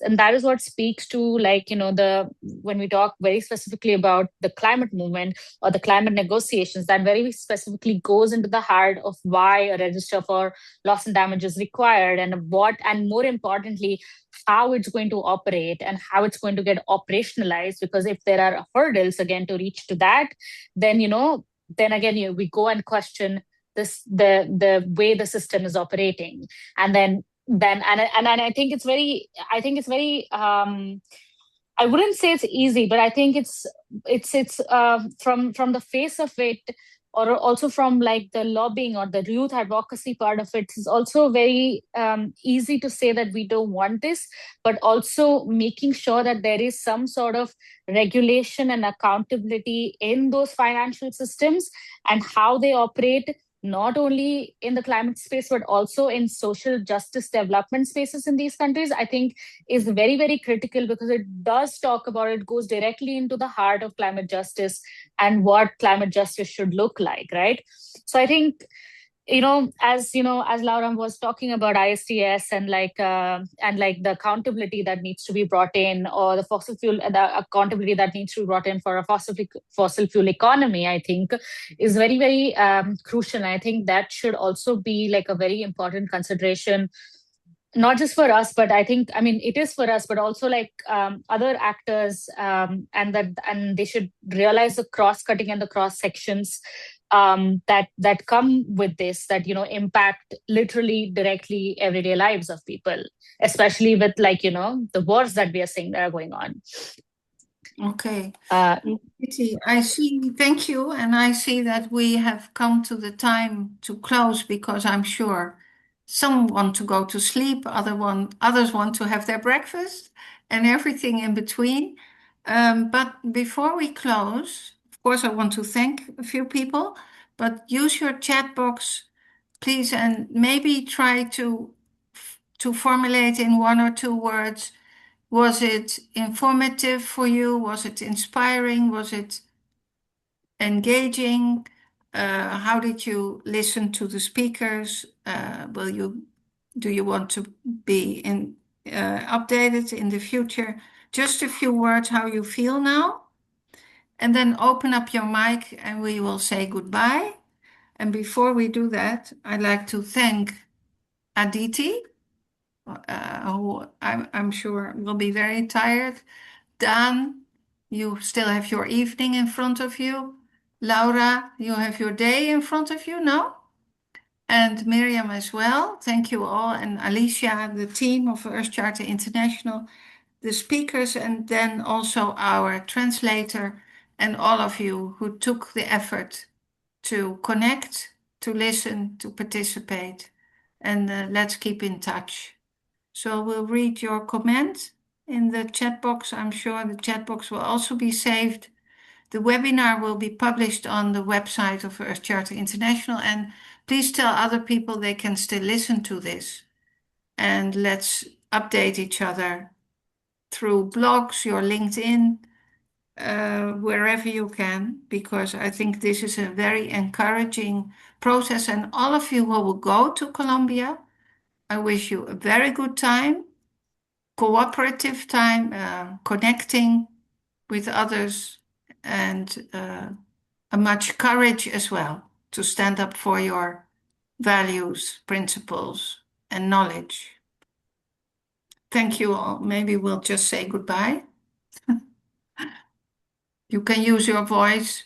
to, like, when we talk very specifically about the climate movement or the climate negotiations, that very specifically goes into the heart of why a register for loss and damage is required, and more importantly, how it's going to operate and how it's going to get operationalized. Because if there are hurdles again to reach to that, then again we go and question the way the system is operating. And I think it's very I wouldn't say it's easy, but I think it's from the face of it, or also from like the lobbying or the youth advocacy part of it, is also very easy to say that we don't want this, but also making sure that there is some sort of regulation and accountability in those financial systems and how they operate, not only in the climate space, but also in social justice development spaces in these countries, I think is very, very critical, because it goes directly into the heart of climate justice and what climate justice should look like, right? So I think as Laura was talking about ISTS and the accountability that needs to be brought in, or the accountability that needs to be brought in for a fossil fuel economy, I think is very, very crucial. And I think that should also be like a very important consideration, not just for us, but it is for us, but also like other actors, and they should realize the cross-cutting and the cross sections that come with this, that impact literally directly everyday lives of people, especially with the wars that we are seeing that are going on. Okay. I see. Thank you. And I see that we have come to the time to close, because I'm sure some want to go to sleep, others want to have their breakfast, and everything in between. But before we close, of course, I want to thank a few people, but use your chat box, please, and maybe try to formulate in 1 or 2 words. Was it informative for you? Was it inspiring? Was it engaging? How did you listen to the speakers? Do you want to be updated in the future? Just a few words how you feel now, and then open up your mic and we will say goodbye. And before we do that, I'd like to thank Aditi, who I'm sure will be very tired. Daan, you still have your evening in front of you. Laura, you have your day in front of you now. And Miriam as well. Thank you all. And Alicia, the team of Earth Charter International, the speakers, and then also our translator, and all of you who took the effort to connect, to listen, to participate. And let's keep in touch. So we'll read your comment in the chat box. I'm sure the chat box will also be saved. The webinar will be published on the website of Earth Charter International, and please tell other people they can still listen to this. And let's update each other through blogs, your LinkedIn, wherever you can, because I think this is a very encouraging process. And all of you who will go to Colombia, I wish you a very good time, cooperative time, connecting with others, and a much courage as well to stand up for your values, principles, and knowledge. Thank you all. Maybe we'll just say goodbye. You can use your voice